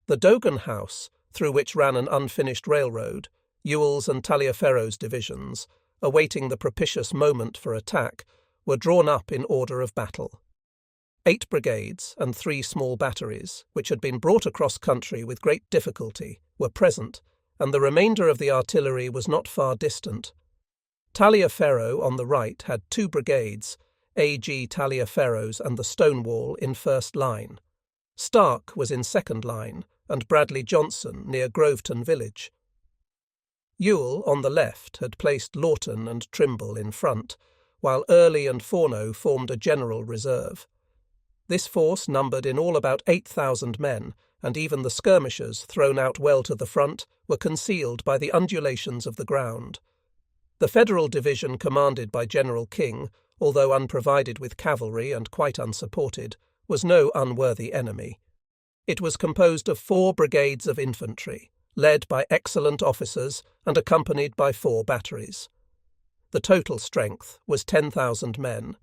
The Dogan House, through which ran an unfinished railroad, Ewell's and Taliaferro's divisions, awaiting the propitious moment for attack, were drawn up in order of battle. 8 brigades and 3 small batteries, which had been brought across country with great difficulty, were present, and the remainder of the artillery was not far distant. Taliaferro on the right had 2 brigades, A.G. Taliaferro's and the Stonewall, in first line. Stark was in second line, and Bradley Johnson near Groveton village. Ewell, on the left, had placed Lawton and Trimble in front, while Early and Forno formed a general reserve. This force numbered in all about 8,000 men, and even the skirmishers, thrown out well to the front, were concealed by the undulations of the ground. The Federal division commanded by General King, although unprovided with cavalry and quite unsupported, was no unworthy enemy. It was composed of 4 brigades of infantry, led by excellent officers and accompanied by 4 batteries. The total strength was 10,000 men.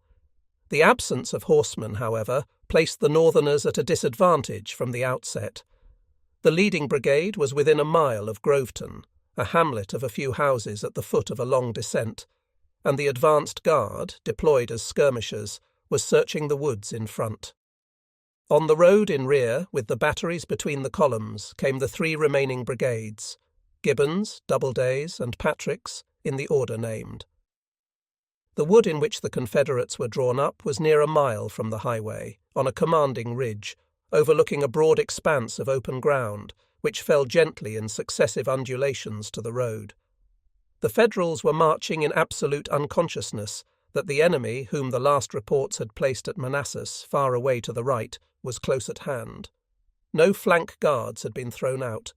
The absence of horsemen, however, placed the Northerners at a disadvantage from the outset. The leading brigade was within a mile of Groveton, a hamlet of a few houses at the foot of a long descent, and the advanced guard, deployed as skirmishers, was searching the woods in front. On the road in rear, with the batteries between the columns, came the 3 remaining brigades, Gibbon's, Doubleday's, and Patrick's, in the order named. The wood in which the Confederates were drawn up was near a mile from the highway, on a commanding ridge, overlooking a broad expanse of open ground, which fell gently in successive undulations to the road. The Federals were marching in absolute unconsciousness that the enemy, whom the last reports had placed at Manassas, far away to the right, was close at hand. No flank guards had been thrown out.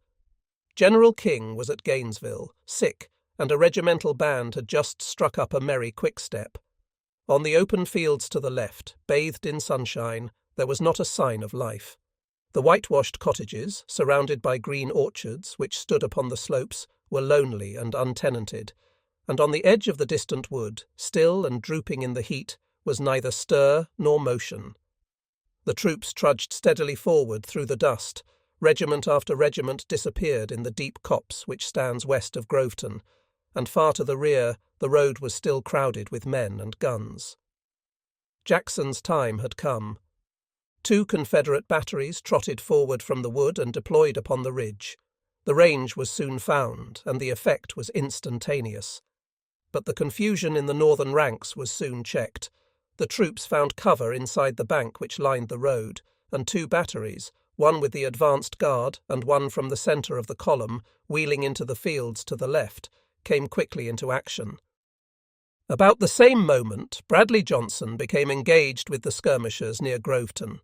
General King was at Gainesville, sick, and a regimental band had just struck up a merry quick-step. On the open fields to the left, bathed in sunshine, there was not a sign of life. The whitewashed cottages, surrounded by green orchards which stood upon the slopes, were lonely and untenanted, and on the edge of the distant wood, still and drooping in the heat, was neither stir nor motion. The troops trudged steadily forward through the dust. Regiment after regiment disappeared in the deep copse which stands west of Groveton, and far to the rear the road was still crowded with men and guns. Jackson's time had come. 2 Confederate batteries trotted forward from the wood and deployed upon the ridge. The range was soon found, and the effect was instantaneous. But the confusion in the northern ranks was soon checked. The troops found cover inside the bank which lined the road, and 2 batteries, one with the advanced guard and one from the centre of the column, wheeling into the fields to the left, came quickly into action. About the same moment, Bradley Johnson became engaged with the skirmishers near Groveton.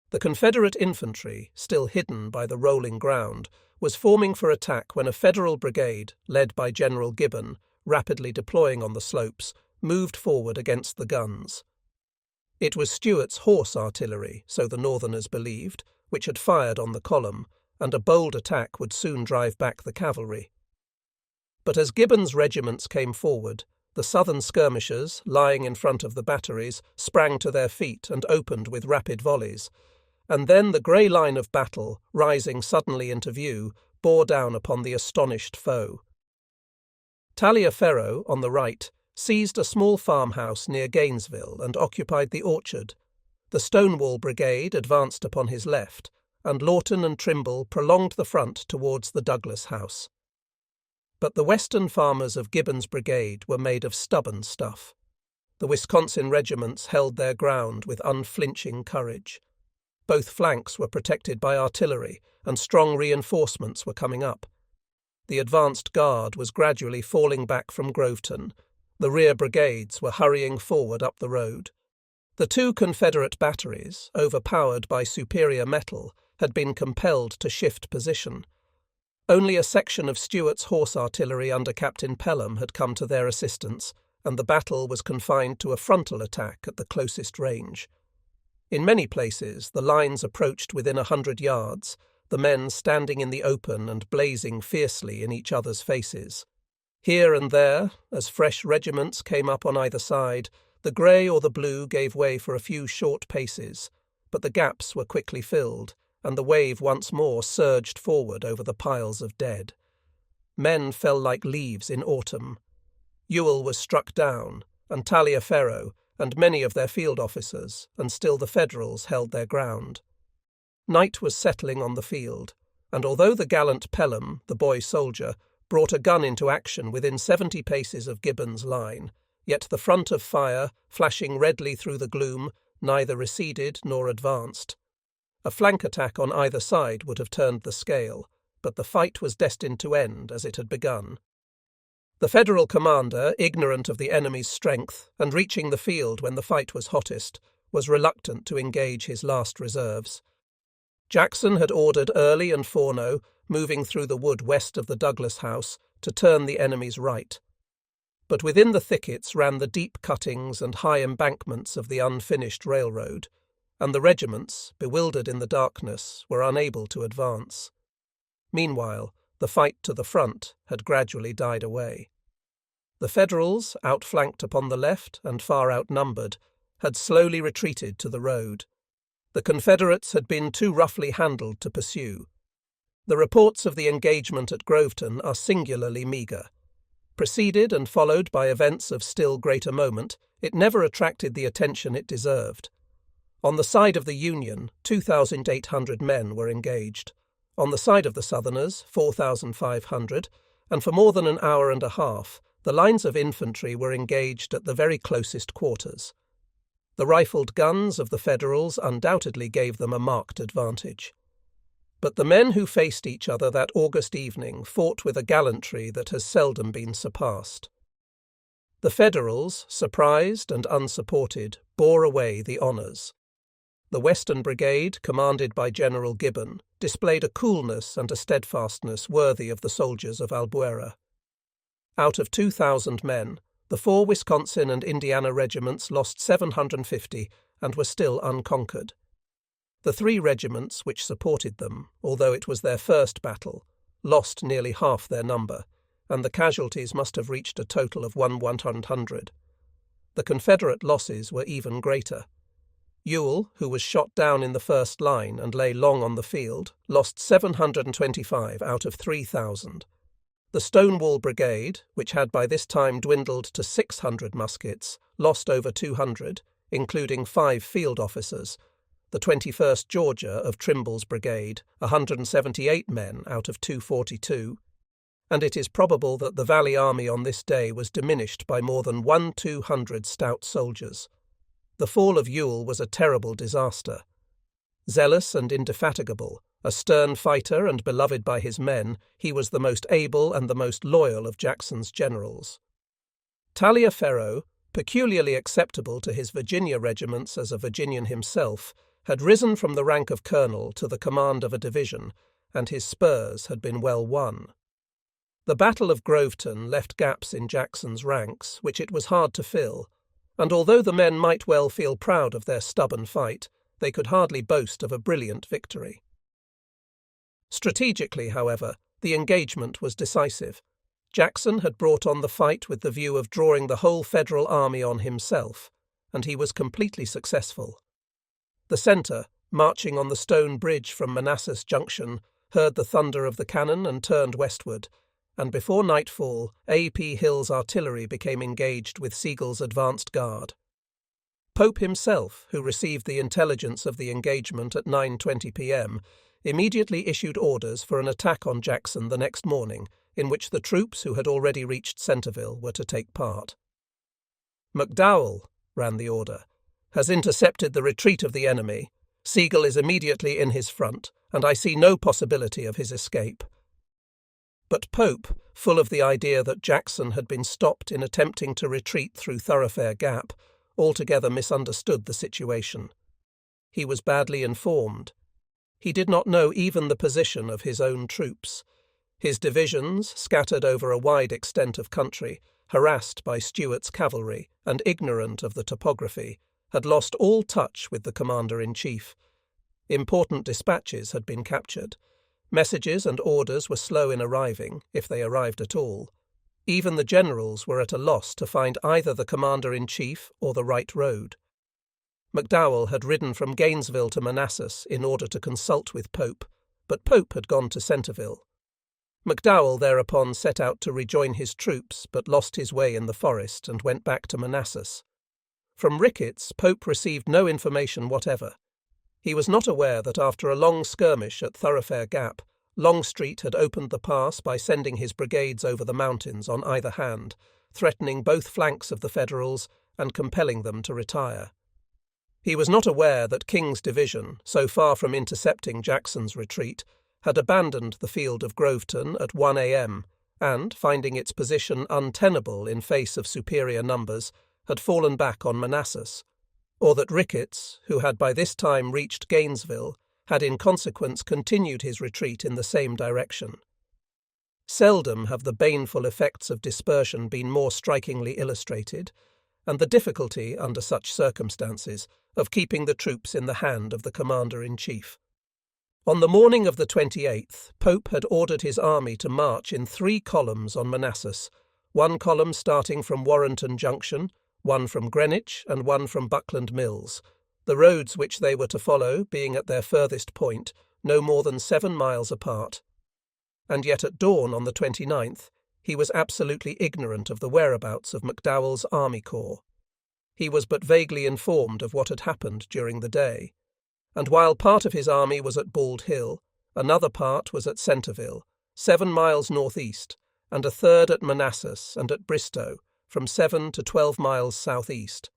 The Confederate infantry, still hidden by the rolling ground, was forming for attack when a Federal brigade, led by General Gibbon, rapidly deploying on the slopes, moved forward against the guns. It was Stuart's horse artillery, so the Northerners believed, which had fired on the column, and a bold attack would soon drive back the cavalry. But as Gibbon's regiments came forward, the Southern skirmishers, lying in front of the batteries, sprang to their feet and opened with rapid volleys, and then the grey line of battle, rising suddenly into view, bore down upon the astonished foe. Taliaferro, on the right, seized a small farmhouse near Gainesville and occupied the orchard. The Stonewall Brigade advanced upon his left, and Lawton and Trimble prolonged the front towards the Douglas House. But the western farmers of Gibbon's brigade were made of stubborn stuff. The Wisconsin regiments held their ground with unflinching courage. Both flanks were protected by artillery, and strong reinforcements were coming up. The advanced guard was gradually falling back from Groveton. The rear brigades were hurrying forward up the road. The 2 Confederate batteries, overpowered by superior metal, had been compelled to shift position. Only a section of Stuart's horse artillery under Captain Pelham had come to their assistance, and the battle was confined to a frontal attack at the closest range. In many places the lines approached within 100 yards, the men standing in the open and blazing fiercely in each other's faces. Here and there, as fresh regiments came up on either side, the grey or the blue gave way for a few short paces, but the gaps were quickly filled, and the wave once more surged forward over the piles of dead. Men fell like leaves in autumn. Ewell was struck down, and Taliaferro, and many of their field officers, and still the Federals held their ground. Night was settling on the field, and although the gallant Pelham, the boy soldier, brought a gun into action within 70 paces of Gibbon's line, yet the front of fire, flashing redly through the gloom, neither receded nor advanced. A flank attack on either side would have turned the scale, but the fight was destined to end as it had begun. The Federal commander, ignorant of the enemy's strength, and reaching the field when the fight was hottest, was reluctant to engage his last reserves. Jackson had ordered Early and Forno, moving through the wood west of the Douglas House, to turn the enemy's right. But within the thickets ran the deep cuttings and high embankments of the unfinished railroad, and the regiments, bewildered in the darkness, were unable to advance. Meanwhile, the fight to the front had gradually died away. The Federals, outflanked upon the left and far outnumbered, had slowly retreated to the road. The Confederates had been too roughly handled to pursue. The reports of the engagement at Groveton are singularly meagre. Preceded and followed by events of still greater moment, it never attracted the attention it deserved. On the side of the Union, 2,800 men were engaged. On the side of the Southerners, 4,500, and for more than an hour and a half, the lines of infantry were engaged at the very closest quarters. The rifled guns of the Federals undoubtedly gave them a marked advantage. But the men who faced each other that August evening fought with a gallantry that has seldom been surpassed. The Federals, surprised and unsupported, bore away the honours. The Western Brigade, commanded by General Gibbon, displayed a coolness and a steadfastness worthy of the soldiers of Albuera. Out of 2,000 men, the 4 Wisconsin and Indiana regiments lost 750 and were still unconquered. The 3 regiments which supported them, although it was their first battle, lost nearly half their number, and the casualties must have reached a total of 100. The Confederate losses were even greater. Ewell, who was shot down in the first line and lay long on the field, lost 725 out of 3,000. The Stonewall Brigade, which had by this time dwindled to 600 muskets, lost over 200, including 5 field officers. The 21st Georgia of Trimble's brigade, 178 men out of 242, and it is probable that the Valley Army on this day was diminished by more than 1,200 stout soldiers. The fall of Ewell was a terrible disaster. Zealous and indefatigable, a stern fighter and beloved by his men, he was the most able and the most loyal of Jackson's generals. Taliaferro, peculiarly acceptable to his Virginia regiments as a Virginian himself, had risen from the rank of colonel to the command of a division, and his spurs had been well won. The Battle of Groveton left gaps in Jackson's ranks which it was hard to fill, and although the men might well feel proud of their stubborn fight, they could hardly boast of a brilliant victory. Strategically, however, the engagement was decisive. Jackson had brought on the fight with the view of drawing the whole Federal army on himself, and he was completely successful. The centre, marching on the stone bridge from Manassas Junction, heard the thunder of the cannon and turned westward, and before nightfall A.P. Hill's artillery became engaged with Sigel's advanced guard. Pope himself, who received the intelligence of the engagement at 9:20 p.m., immediately issued orders for an attack on Jackson the next morning, in which the troops who had already reached Centreville were to take part. "McDowell," ran the order, "has intercepted the retreat of the enemy. Sigel is immediately in his front, and I see no possibility of his escape." But Pope, full of the idea that Jackson had been stopped in attempting to retreat through Thoroughfare Gap, altogether misunderstood the situation. He was badly informed. He did not know even the position of his own troops. His divisions, scattered over a wide extent of country, harassed by Stuart's cavalry and ignorant of the topography, had lost all touch with the commander-in-chief. Important dispatches had been captured. Messages and orders were slow in arriving, if they arrived at all. Even the generals were at a loss to find either the commander-in-chief or the right road. McDowell had ridden from Gainesville to Manassas in order to consult with Pope, but Pope had gone to Centreville. McDowell thereupon set out to rejoin his troops, but lost his way in the forest and went back to Manassas. From Ricketts, Pope received no information whatever. He was not aware that after a long skirmish at Thoroughfare Gap, Longstreet had opened the pass by sending his brigades over the mountains on either hand, threatening both flanks of the Federals and compelling them to retire. He was not aware that King's division, so far from intercepting Jackson's retreat, had abandoned the field of Groveton at 1 a.m. and, finding its position untenable in face of superior numbers, had fallen back on Manassas, or that Ricketts, who had by this time reached Gainesville, had in consequence continued his retreat in the same direction. Seldom have the baneful effects of dispersion been more strikingly illustrated, and the difficulty, under such circumstances, of keeping the troops in the hand of the commander-in-chief. On the morning of the 28th, Pope had ordered his army to march in 3 columns on Manassas, one column starting from Warrenton Junction, one from Greenwich and one from Buckland Mills, the roads which they were to follow being at their furthest point no more than 7 miles apart. And yet at dawn on the 29th, he was absolutely ignorant of the whereabouts of McDowell's army corps. He was but vaguely informed of what had happened during the day, and while part of his army was at Bald Hill, another part was at Centreville, 7 miles northeast, and a third at Manassas and at Bristow, from 7 to 12 miles southeast.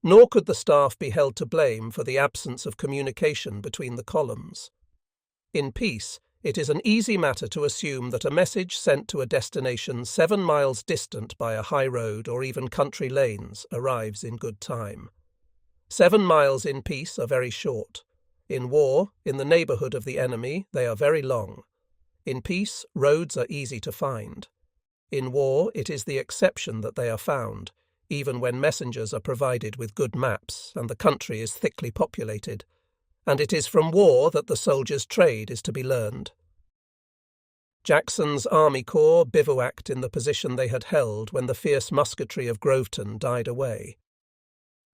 Nor could the staff be held to blame for the absence of communication between the columns. In peace, it is an easy matter to assume that a message sent to a destination 7 miles distant by a high road or even country lanes arrives in good time. 7 miles in peace are very short. In war, in the neighbourhood of the enemy, they are very long. In peace, roads are easy to find. In war, it is the exception that they are found, even when messengers are provided with good maps and the country is thickly populated, and it is from war that the soldier's trade is to be learned. Jackson's army corps bivouacked in the position they had held when the fierce musketry of Groveton died away.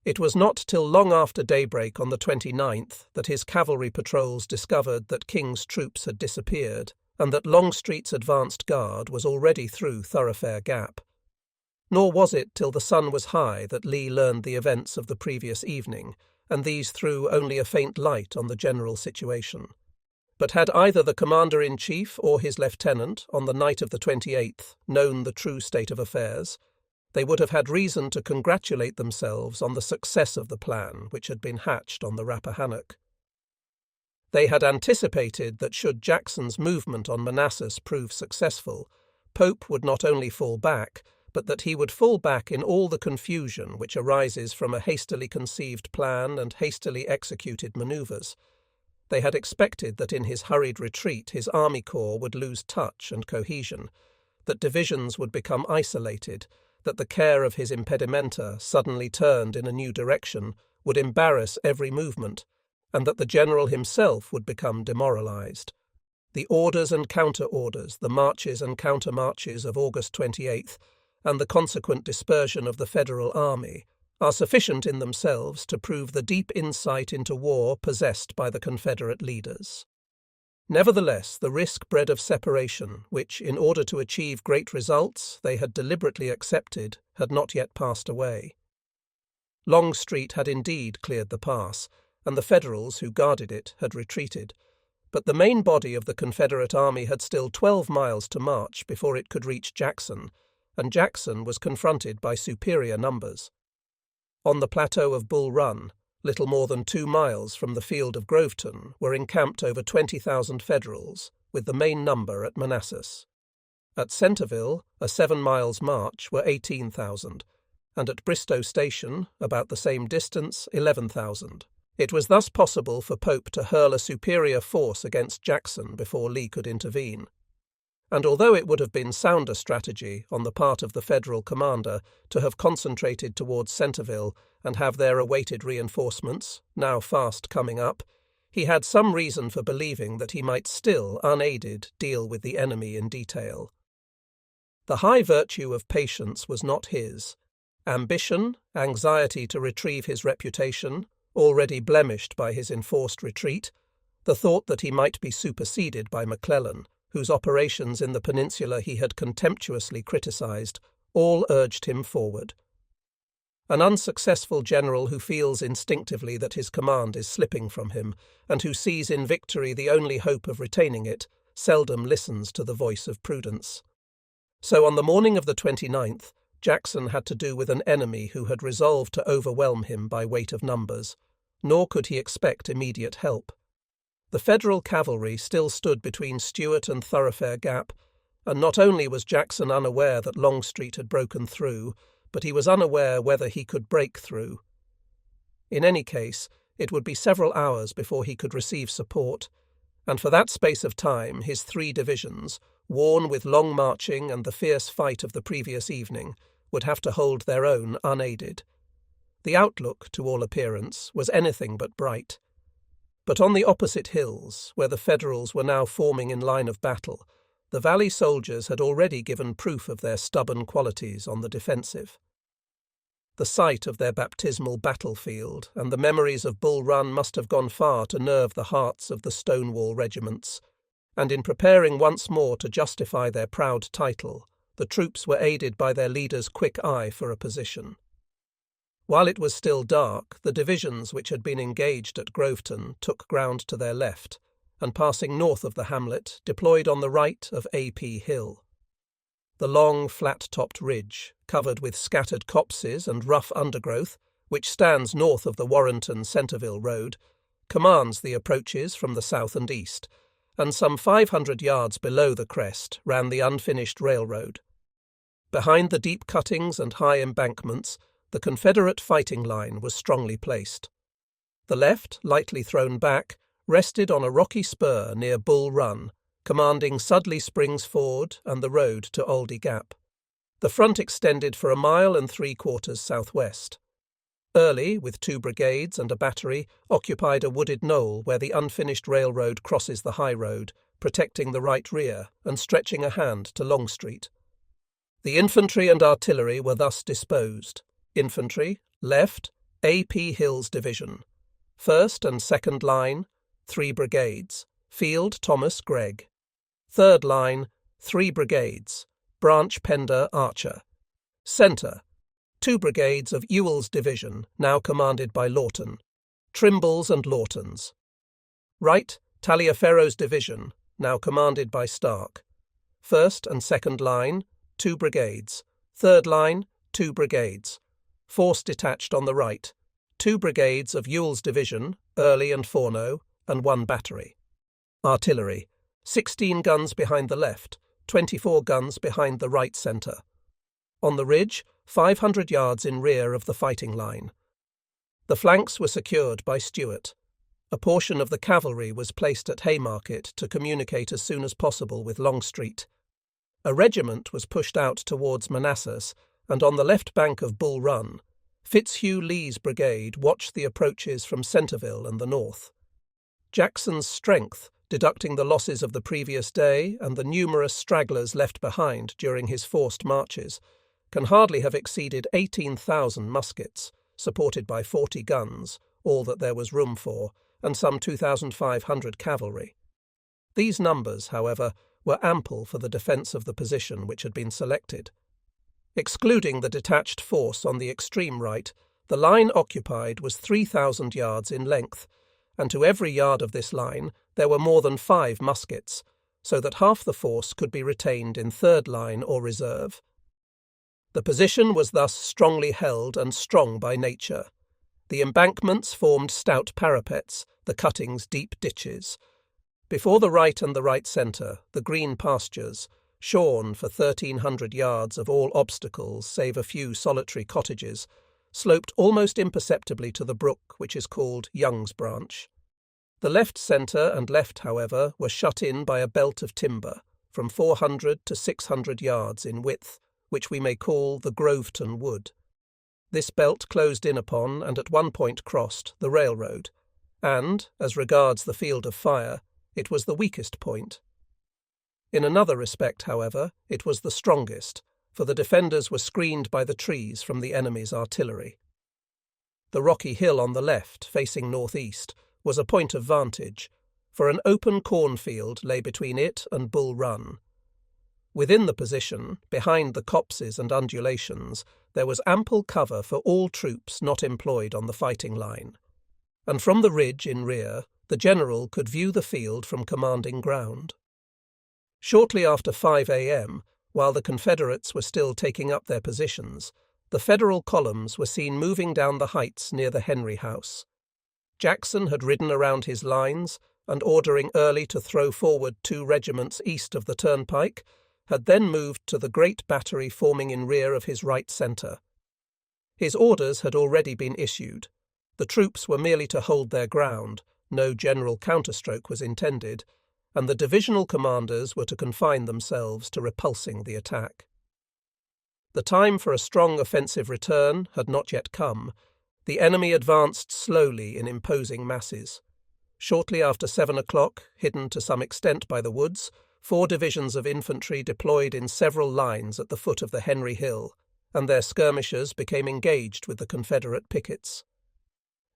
It was not till long after daybreak on the 29th that his cavalry patrols discovered that King's troops had disappeared, and that Longstreet's advanced guard was already through Thoroughfare Gap. Nor was it till the sun was high that Lee learned the events of the previous evening, and these threw only a faint light on the general situation. But had either the commander-in-chief or his lieutenant, on the night of the 28th, known the true state of affairs, they would have had reason to congratulate themselves on the success of the plan which had been hatched on the Rappahannock. They had anticipated that should Jackson's movement on Manassas prove successful, Pope would not only fall back, but that he would fall back in all the confusion which arises from a hastily conceived plan and hastily executed manoeuvres. They had expected that in his hurried retreat his army corps would lose touch and cohesion, that divisions would become isolated, that the care of his impedimenta, suddenly turned in a new direction, would embarrass every movement, and that the general himself would become demoralized. The orders and counter-orders, the marches and counter-marches of August 28th, and the consequent dispersion of the Federal army, are sufficient in themselves to prove the deep insight into war possessed by the Confederate leaders. Nevertheless, the risk bred of separation, which, in order to achieve great results, they had deliberately accepted, had not yet passed away. Longstreet had indeed cleared the pass, and the Federals who guarded it had retreated, but the main body of the Confederate army had still 12 miles to march before it could reach Jackson, and Jackson was confronted by superior numbers. On the plateau of Bull Run, little more than 2 miles from the field of Groveton, were encamped over 20,000 Federals, with the main number at Manassas. At Centreville, a 7 miles march, were 18,000, and at Bristow Station, about the same distance, 11,000. It was thus possible for Pope to hurl a superior force against Jackson before Lee could intervene. And although it would have been sounder strategy on the part of the Federal commander to have concentrated towards Centreville and have there awaited reinforcements, now fast coming up, he had some reason for believing that he might still, unaided, deal with the enemy in detail. The high virtue of patience was not his. Ambition, anxiety to retrieve his reputation, already blemished by his enforced retreat, the thought that he might be superseded by McClellan, whose operations in the peninsula he had contemptuously criticised, all urged him forward. An unsuccessful general who feels instinctively that his command is slipping from him, and who sees in victory the only hope of retaining it, seldom listens to the voice of prudence. So on the morning of the 29th, Jackson had to do with an enemy who had resolved to overwhelm him by weight of numbers, nor could he expect immediate help. The Federal cavalry still stood between Stuart and Thoroughfare Gap, and not only was Jackson unaware that Longstreet had broken through, but he was unaware whether he could break through. In any case, it would be several hours before he could receive support, and for that space of time his 3 divisions, worn with long marching and the fierce fight of the previous evening, would have to hold their own unaided. The outlook, to all appearance, was anything but bright. But on the opposite hills, where the Federals were now forming in line of battle, the Valley soldiers had already given proof of their stubborn qualities on the defensive. The sight of their baptismal battlefield and the memories of Bull Run must have gone far to nerve the hearts of the Stonewall regiments, and in preparing once more to justify their proud title, the troops were aided by their leader's quick eye for a position. While it was still dark, the divisions which had been engaged at Groveton took ground to their left, and passing north of the hamlet, deployed on the right of A.P. Hill. The long, flat-topped ridge, covered with scattered copses and rough undergrowth, which stands north of the Warrenton-Centreville road, commands the approaches from the south and east, and some 500 yards below the crest ran the unfinished railroad. Behind the deep cuttings and high embankments, the Confederate fighting line was strongly placed. The left, lightly thrown back, rested on a rocky spur near Bull Run, commanding Sudley Springs Ford and the road to Aldie Gap. The front extended for 1 3/4 miles southwest. Early, with 2 brigades and a battery, occupied a wooded knoll where the unfinished railroad crosses the high road, protecting the right rear and stretching a hand to Longstreet. The infantry and artillery were thus disposed. Infantry, left, A.P. Hill's division. First and second line, 3 brigades. Field Thomas Gregg. Third line, 3 brigades. Branch Pender Archer. Centre, 2 brigades of Ewell's division, now commanded by Lawton. Trimble's and Lawton's. Right, Taliaferro's division, now commanded by Stark. First and second line, 2 brigades. Third line, 2 brigades. Force detached on the right, 2 brigades of Ewell's division, Early and Forno, and 1 battery. Artillery, 16 guns behind the left, 24 guns behind the right centre. On the ridge, 500 yards in rear of the fighting line. The flanks were secured by Stuart. A portion of the cavalry was placed at Haymarket to communicate as soon as possible with Longstreet. A regiment was pushed out towards Manassas, and on the left bank of Bull Run, Fitzhugh Lee's brigade watched the approaches from Centreville and the north. Jackson's strength, deducting the losses of the previous day and the numerous stragglers left behind during his forced marches, can hardly have exceeded 18,000 muskets, supported by 40 guns, all that there was room for, and some 2,500 cavalry. These numbers, however, were ample for the defence of the position which had been selected. Excluding the detached force on the extreme right, the line occupied was 3,000 yards in length, and to every yard of this line there were more than 5 muskets, so that half the force could be retained in third line or reserve. The position was thus strongly held and strong by nature. The embankments formed stout parapets, the cuttings deep ditches. Before the right and the right centre, the green pastures, shorn for 1,300 yards of all obstacles save a few solitary cottages, sloped almost imperceptibly to the brook which is called Young's Branch. The left centre and left, however, were shut in by a belt of timber, from 400 to 600 yards in width, which we may call the Groveton Wood. This belt closed in upon, and at one point crossed, the railroad, and, as regards the field of fire, it was the weakest point. In another respect, however, it was the strongest, for the defenders were screened by the trees from the enemy's artillery. The rocky hill on the left, facing northeast, was a point of vantage, for an open cornfield lay between it and Bull Run. Within the position, behind the copses and undulations, there was ample cover for all troops not employed on the fighting line, and from the ridge in rear the general could view the field from commanding ground. Shortly after 5 a.m., while the Confederates were still taking up their positions, the Federal columns were seen moving down the heights near the Henry House. Jackson had ridden around his lines, and ordering Early to throw forward 2 regiments east of the turnpike, had then moved to the great battery forming in rear of his right centre. His orders had already been issued. The troops were merely to hold their ground, no general counterstroke was intended, and the divisional commanders were to confine themselves to repulsing the attack. The time for a strong offensive return had not yet come. The enemy advanced slowly in imposing masses. Shortly after 7 o'clock, hidden to some extent by the woods, 4 divisions of infantry deployed in several lines at the foot of the Henry Hill, and their skirmishers became engaged with the Confederate pickets.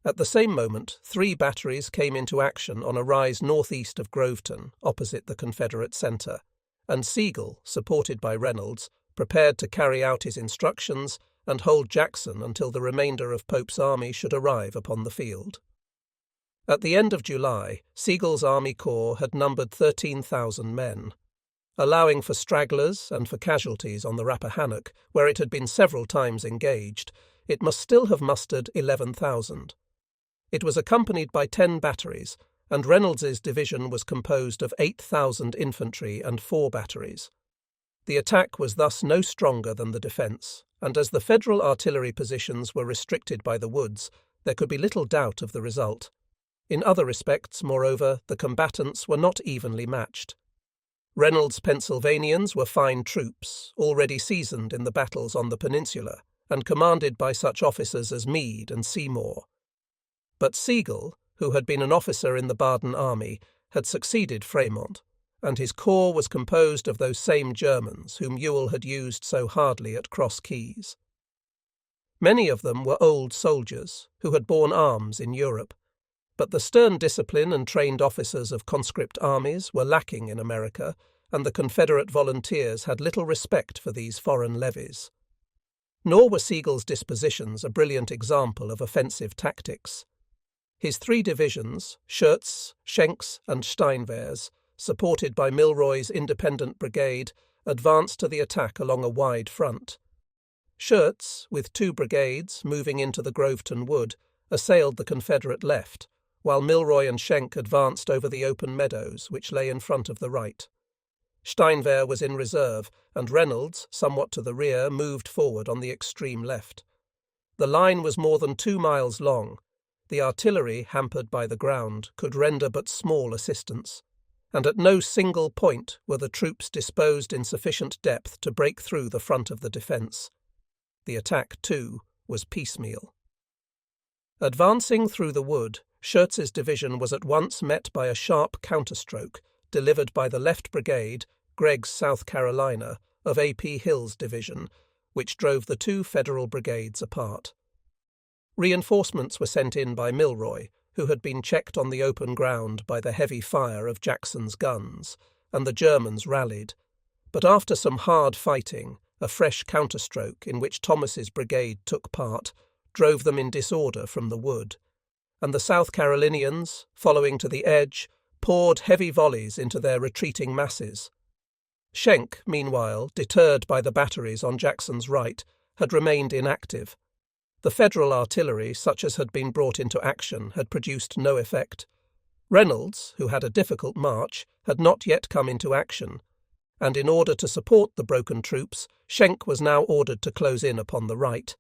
At the same moment, 3 batteries came into action on a rise northeast of Groveton, opposite the Confederate centre, and Sigel, supported by Reynolds, prepared to carry out his instructions and hold Jackson until the remainder of Pope's army should arrive upon the field. At the end of July, Sigel's army corps had numbered 13,000 men. Allowing for stragglers and for casualties on the Rappahannock, where it had been several times engaged, it must still have mustered 11,000. It was accompanied by 10 batteries, and Reynolds's division was composed of 8,000 infantry and 4 batteries. The attack was thus no stronger than the defence, and as the Federal artillery positions were restricted by the woods, there could be little doubt of the result. In other respects, moreover, the combatants were not evenly matched. Reynolds' Pennsylvanians were fine troops, already seasoned in the battles on the peninsula, and commanded by such officers as Meade and Seymour. But Sigel, who had been an officer in the Baden army, had succeeded Fremont, and his corps was composed of those same Germans whom Ewell had used so hardly at Cross Keys. Many of them were old soldiers who had borne arms in Europe, but the stern discipline and trained officers of conscript armies were lacking in America, and the Confederate volunteers had little respect for these foreign levies. Nor were Sigel's dispositions a brilliant example of offensive tactics. His 3 divisions, Schurz's, Schenk's, and Steinwehr's, supported by Milroy's independent brigade, advanced to the attack along a wide front. Schurz, with 2 brigades moving into the Groveton Wood, assailed the Confederate left, while Milroy and Schenck advanced over the open meadows which lay in front of the right. Steinwehr was in reserve, and Reynolds, somewhat to the rear, moved forward on the extreme left. The line was more than 2 miles long. The artillery, hampered by the ground, could render but small assistance, and at no single point were the troops disposed in sufficient depth to break through the front of the defence. The attack, too, was piecemeal. Advancing through the wood, Schurz's division was at once met by a sharp counterstroke delivered by the left brigade, Gregg's South Carolina, of A.P. Hill's division, which drove the 2 Federal brigades apart. Reinforcements were sent in by Milroy, who had been checked on the open ground by the heavy fire of Jackson's guns, and the Germans rallied. But after some hard fighting, a fresh counterstroke in which Thomas's brigade took part drove them in disorder from the wood, and the South Carolinians, following to the edge, poured heavy volleys into their retreating masses. Schenck, meanwhile, deterred by the batteries on Jackson's right, had remained inactive. The Federal artillery, such as had been brought into action, had produced no effect. Reynolds, who had a difficult march, had not yet come into action, and in order to support the broken troops, Schenck was now ordered to close in upon the right.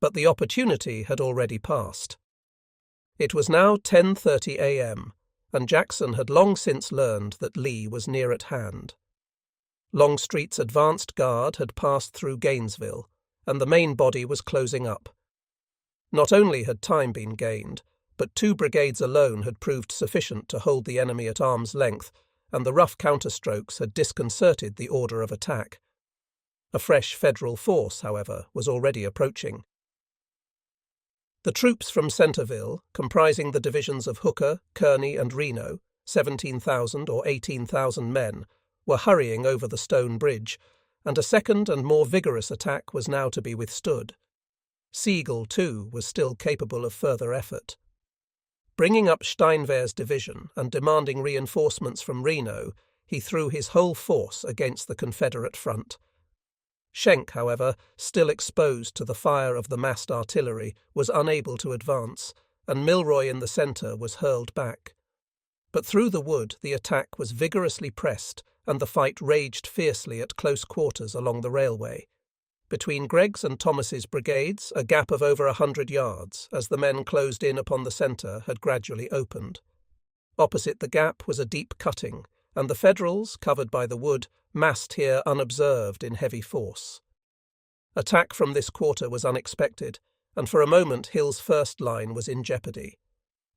But the opportunity had already passed. It was now 10:30 a.m., and Jackson had long since learned that Lee was near at hand. Longstreet's advanced guard had passed through Gainesville, and the main body was closing up. Not only had time been gained, but 2 brigades alone had proved sufficient to hold the enemy at arm's length, and the rough counterstrokes had disconcerted the order of attack. A fresh federal force, however, was already approaching. The troops from Centreville, comprising the divisions of Hooker, Kearny, and Reno, 17,000 or 18,000 men, were hurrying over the stone bridge, and a second and more vigorous attack was now to be withstood. Sigel, too, was still capable of further effort. Bringing up Steinwehr's division and demanding reinforcements from Reno, he threw his whole force against the Confederate front. Schenck, however, still exposed to the fire of the massed artillery, was unable to advance, and Milroy in the centre was hurled back. But through the wood the attack was vigorously pressed, and the fight raged fiercely at close quarters along the railway. Between Gregg's and Thomas's brigades, a gap of over 100 yards, as the men closed in upon the centre, had gradually opened. Opposite the gap was a deep cutting, and the Federals, covered by the wood, massed here unobserved in heavy force. Attack from this quarter was unexpected, and for a moment Hill's first line was in jeopardy.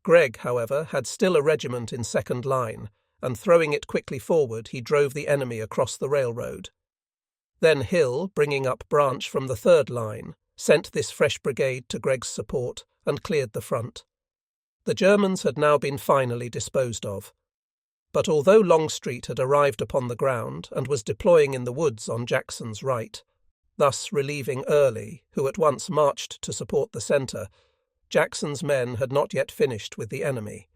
Gregg, however, had still a regiment in second line, and throwing it quickly forward, he drove the enemy across the railroad. Then Hill, bringing up Branch from the third line, sent this fresh brigade to Gregg's support and cleared the front. The Germans had now been finally disposed of. But although Longstreet had arrived upon the ground and was deploying in the woods on Jackson's right, thus relieving Early, who at once marched to support the centre, Jackson's men had not yet finished with the enemy.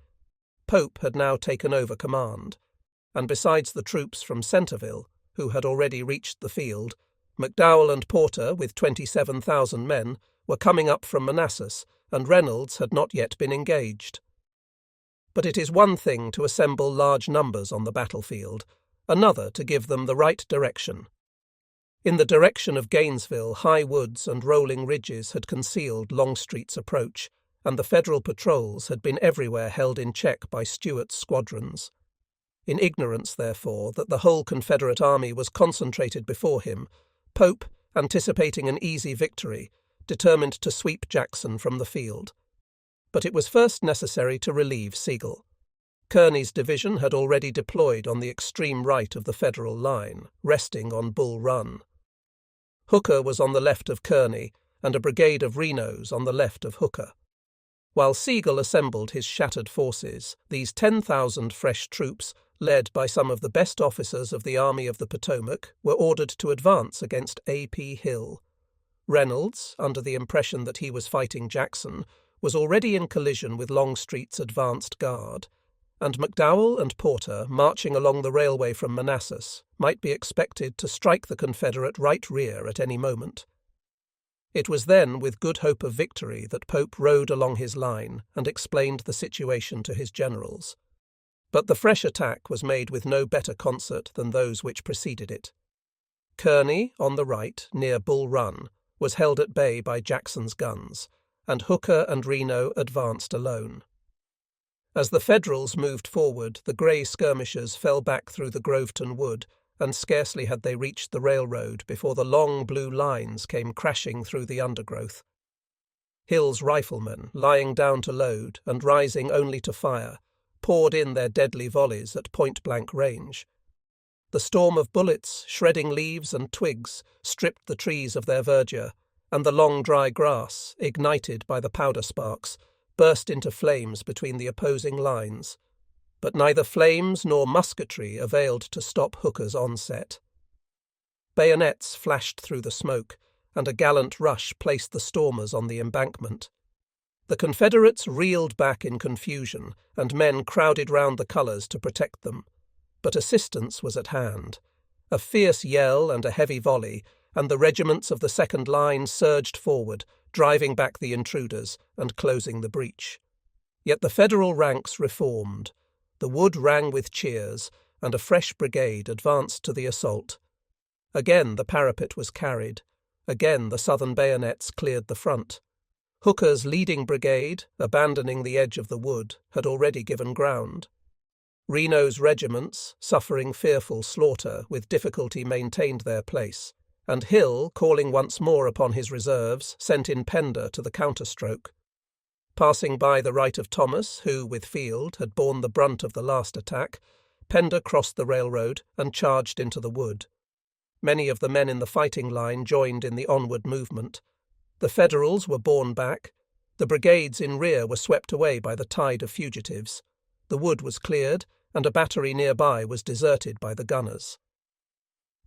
Pope had now taken over command, and besides the troops from Centreville, who had already reached the field, McDowell and Porter, with 27,000 men, were coming up from Manassas, and Reynolds had not yet been engaged. But it is one thing to assemble large numbers on the battlefield, another to give them the right direction. In the direction of Gainesville, high woods and rolling ridges had concealed Longstreet's approach, and the Federal patrols had been everywhere held in check by Stuart's squadrons. In ignorance, therefore, that the whole Confederate army was concentrated before him, Pope, anticipating an easy victory, determined to sweep Jackson from the field. But it was first necessary to relieve Sigel. Kearny's division had already deployed on the extreme right of the Federal line, resting on Bull Run. Hooker was on the left of Kearny, and a brigade of Reno's on the left of Hooker. While Sigel assembled his shattered forces, these 10,000 fresh troops, led by some of the best officers of the Army of the Potomac, were ordered to advance against A.P. Hill. Reynolds, under the impression that he was fighting Jackson, was already in collision with Longstreet's advanced guard, and McDowell and Porter, marching along the railway from Manassas, might be expected to strike the Confederate right rear at any moment. It was then with good hope of victory that Pope rode along his line and explained the situation to his generals. But the fresh attack was made with no better concert than those which preceded it. Kearny, on the right, near Bull Run, was held at bay by Jackson's guns, and Hooker and Reno advanced alone. As the Federals moved forward, the grey skirmishers fell back through the Groveton Wood, and scarcely had they reached the railroad before the long blue lines came crashing through the undergrowth. Hill's riflemen, lying down to load and rising only to fire, poured in their deadly volleys at point-blank range. The storm of bullets, shredding leaves and twigs, stripped the trees of their verdure, and the long dry grass, ignited by the powder sparks, burst into flames between the opposing lines. But neither flames nor musketry availed to stop Hooker's onset. Bayonets flashed through the smoke, and a gallant rush placed the stormers on the embankment. The Confederates reeled back in confusion, and men crowded round the colours to protect them. But assistance was at hand. A fierce yell and a heavy volley, and the regiments of the second line surged forward, driving back the intruders and closing the breach. Yet the Federal ranks reformed. The wood rang with cheers, and a fresh brigade advanced to the assault. Again the parapet was carried. Again the Southern bayonets cleared the front. Hooker's leading brigade, abandoning the edge of the wood, had already given ground. Reno's regiments, suffering fearful slaughter, with difficulty maintained their place, and Hill, calling once more upon his reserves, sent in Pender to the counterstroke. Passing by the right of Thomas, who, with Field, had borne the brunt of the last attack, Pender crossed the railroad and charged into the wood. Many of the men in the fighting line joined in the onward movement. The Federals were borne back. The brigades in rear were swept away by the tide of fugitives. The wood was cleared, and a battery nearby was deserted by the gunners.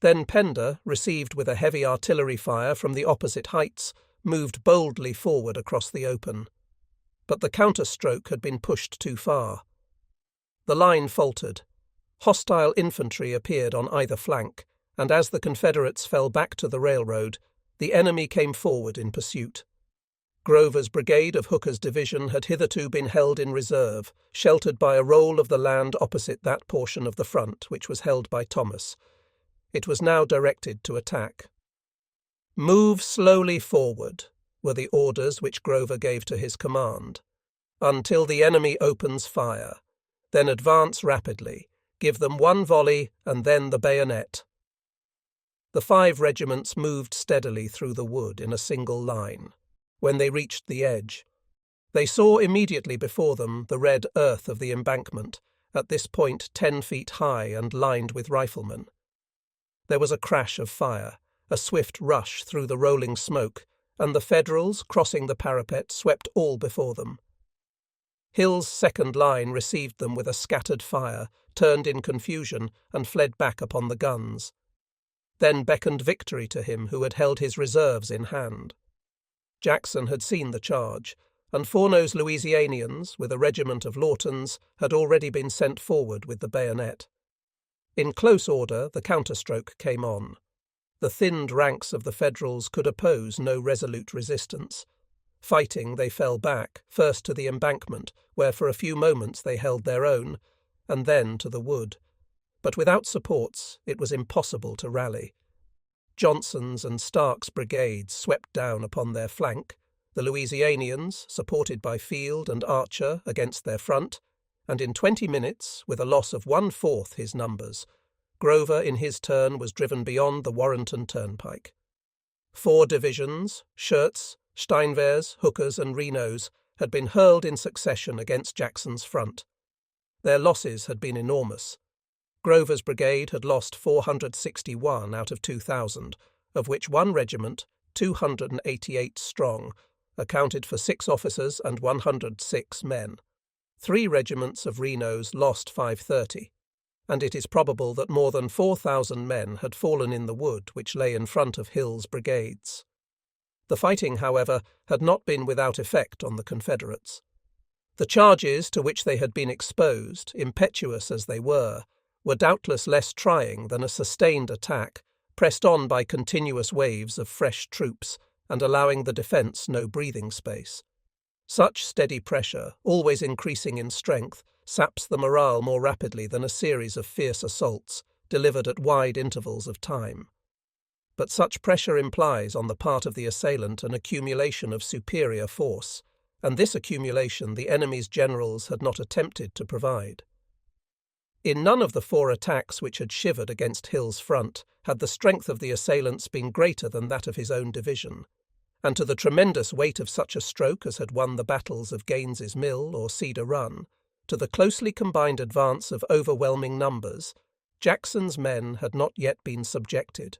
Then Pender, received with a heavy artillery fire from the opposite heights, moved boldly forward across the open. But the counterstroke had been pushed too far. The line faltered. Hostile infantry appeared on either flank, and as the Confederates fell back to the railroad, the enemy came forward in pursuit. Grover's brigade of Hooker's division had hitherto been held in reserve, sheltered by a roll of the land opposite that portion of the front which was held by Thomas. It was now directed to attack. "Move slowly forward," were the orders which Grover gave to his command, "until the enemy opens fire. Then advance rapidly. Give them one volley and then the bayonet." The 5 regiments moved steadily through the wood in a single line. When they reached the edge, they saw immediately before them the red earth of the embankment, at this point 10 feet high and lined with riflemen. There was a crash of fire, a swift rush through the rolling smoke, and the Federals, crossing the parapet, swept all before them. Hill's second line received them with a scattered fire, turned in confusion, and fled back upon the guns. Then beckoned victory to him who had held his reserves in hand. Jackson had seen the charge, and Fourneau's Louisianians, with a regiment of Lawtons, had already been sent forward with the bayonet. In close order the counterstroke came on. The thinned ranks of the Federals could oppose no resolute resistance. Fighting, they fell back, first to the embankment, where for a few moments they held their own, and then to the wood. But without supports it was impossible to rally. Johnson's and Stark's brigades swept down upon their flank, the Louisianians, supported by Field and Archer, against their front, and in 20 minutes, with a loss of 1/4 his numbers, Grover in his turn was driven beyond the Warrenton Turnpike. 4 divisions, Schurz, Steinwehr's, Hooker's and Reno's, had been hurled in succession against Jackson's front. Their losses had been enormous. Grover's brigade had lost 461 out of 2,000, of which one regiment, 288 strong, accounted for 6 officers and 106 men. 3 regiments of Reno's lost 530, and it is probable that more than 4,000 men had fallen in the wood which lay in front of Hill's brigades. The fighting, however, had not been without effect on the Confederates. The charges to which they had been exposed, impetuous as they were doubtless less trying than a sustained attack, pressed on by continuous waves of fresh troops and allowing the defence no breathing space. Such steady pressure, always increasing in strength, saps the morale more rapidly than a series of fierce assaults, delivered at wide intervals of time. But such pressure implies on the part of the assailant an accumulation of superior force, and this accumulation the enemy's generals had not attempted to provide. In none of the 4 attacks which had shivered against Hill's front had the strength of the assailants been greater than that of his own division, and to the tremendous weight of such a stroke as had won the battles of Gaines's Mill or Cedar Run, to the closely combined advance of overwhelming numbers, Jackson's men had not yet been subjected.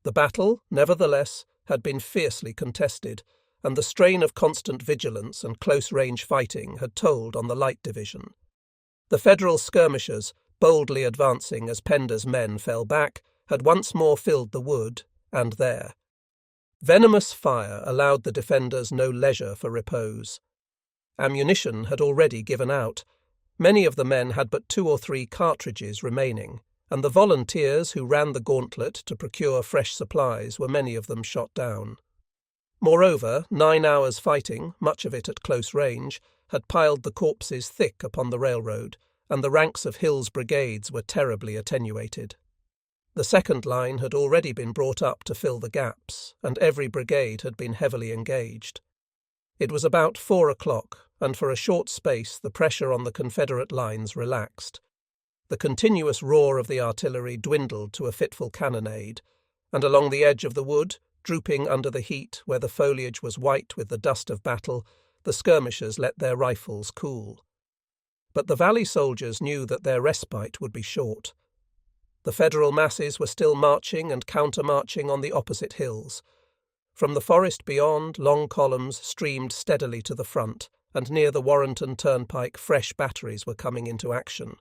The battle, nevertheless, had been fiercely contested, and the strain of constant vigilance and close-range fighting had told on the light division. The Federal skirmishers, boldly advancing as Pender's men fell back, had once more filled the wood, and there. Venomous fire allowed the defenders no leisure for repose. Ammunition had already given out. Many of the men had but 2 or 3 cartridges remaining, and the volunteers who ran the gauntlet to procure fresh supplies were many of them shot down. Moreover, 9 hours' fighting, much of it at close range, had piled the corpses thick upon the railroad, and the ranks of Hill's brigades were terribly attenuated. The second line had already been brought up to fill the gaps, and every brigade had been heavily engaged. It was about 4 o'clock, and for a short space the pressure on the Confederate lines relaxed. The continuous roar of the artillery dwindled to a fitful cannonade, and along the edge of the wood, drooping under the heat where the foliage was white with the dust of battle, the skirmishers let their rifles cool. But the valley soldiers knew that their respite would be short. The Federal masses were still marching and counter-marching on the opposite hills. From the forest beyond, long columns streamed steadily to the front, and near the Warrenton Turnpike fresh batteries were coming into action.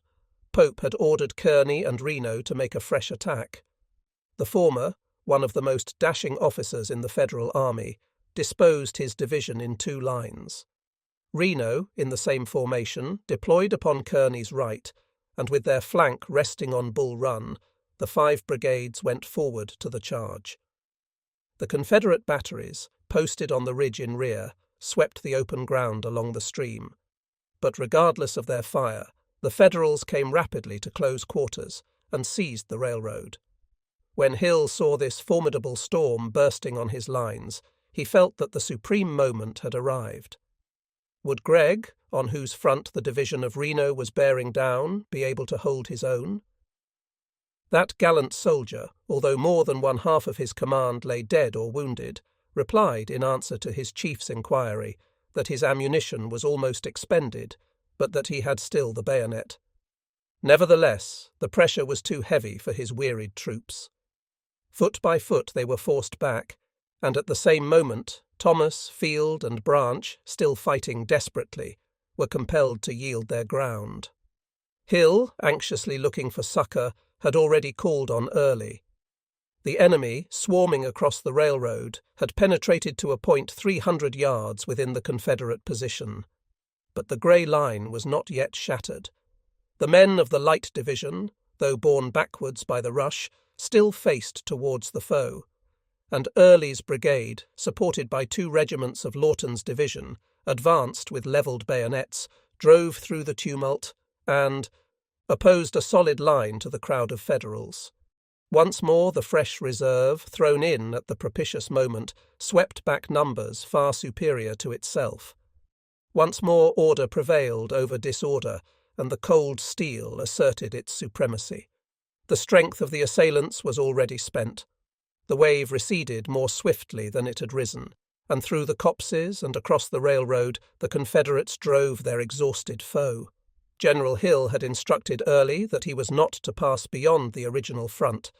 Pope had ordered Kearney and Reno to make a fresh attack. The former, one of the most dashing officers in the Federal Army, disposed his division in two lines. Reno, in the same formation, deployed upon Kearney's right, and with their flank resting on Bull Run, the 5 brigades went forward to the charge. The Confederate batteries, posted on the ridge in rear, swept the open ground along the stream. But regardless of their fire, the Federals came rapidly to close quarters and seized the railroad. When Hill saw this formidable storm bursting on his lines, he felt that the supreme moment had arrived. Would Gregg, on whose front the division of Reno was bearing down, be able to hold his own? That gallant soldier, although more than one half of his command lay dead or wounded, replied in answer to his chief's inquiry that his ammunition was almost expended, but that he had still the bayonet. Nevertheless, the pressure was too heavy for his wearied troops. Foot by foot they were forced back, and at the same moment Thomas, Field, and Branch, still fighting desperately, were compelled to yield their ground. Hill, anxiously looking for succour, had already called on Early. The enemy, swarming across the railroad, had penetrated to a point 300 yards within the Confederate position. But the grey line was not yet shattered. The men of the Light Division, though borne backwards by the rush, still faced towards the foe, and Early's brigade, supported by 2 regiments of Lawton's division, advanced with levelled bayonets, drove through the tumult, and opposed a solid line to the crowd of Federals. Once more the fresh reserve, thrown in at the propitious moment, swept back numbers far superior to itself. Once more order prevailed over disorder, and the cold steel asserted its supremacy. The strength of the assailants was already spent. The wave receded more swiftly than it had risen, and through the copses and across the railroad the Confederates drove their exhausted foe. General Hill had instructed Early that he was not to pass beyond the original front,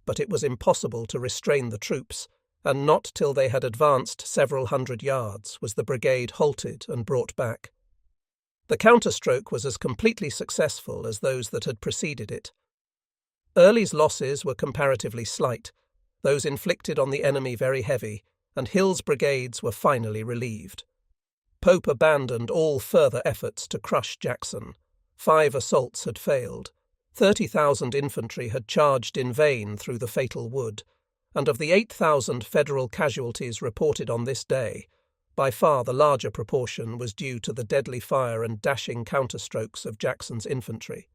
but it was impossible to restrain the troops, and not till they had advanced several hundred yards was the brigade halted and brought back. The counterstroke was as completely successful as those that had preceded it. Early's losses were comparatively slight, those inflicted on the enemy very heavy, and Hill's brigades were finally relieved. Pope abandoned all further efforts to crush Jackson. 5 assaults had failed. 30,000 infantry had charged in vain through the fatal wood, and of the 8,000 Federal casualties reported on this day, by far the larger proportion was due to the deadly fire and dashing counterstrokes of Jackson's infantry.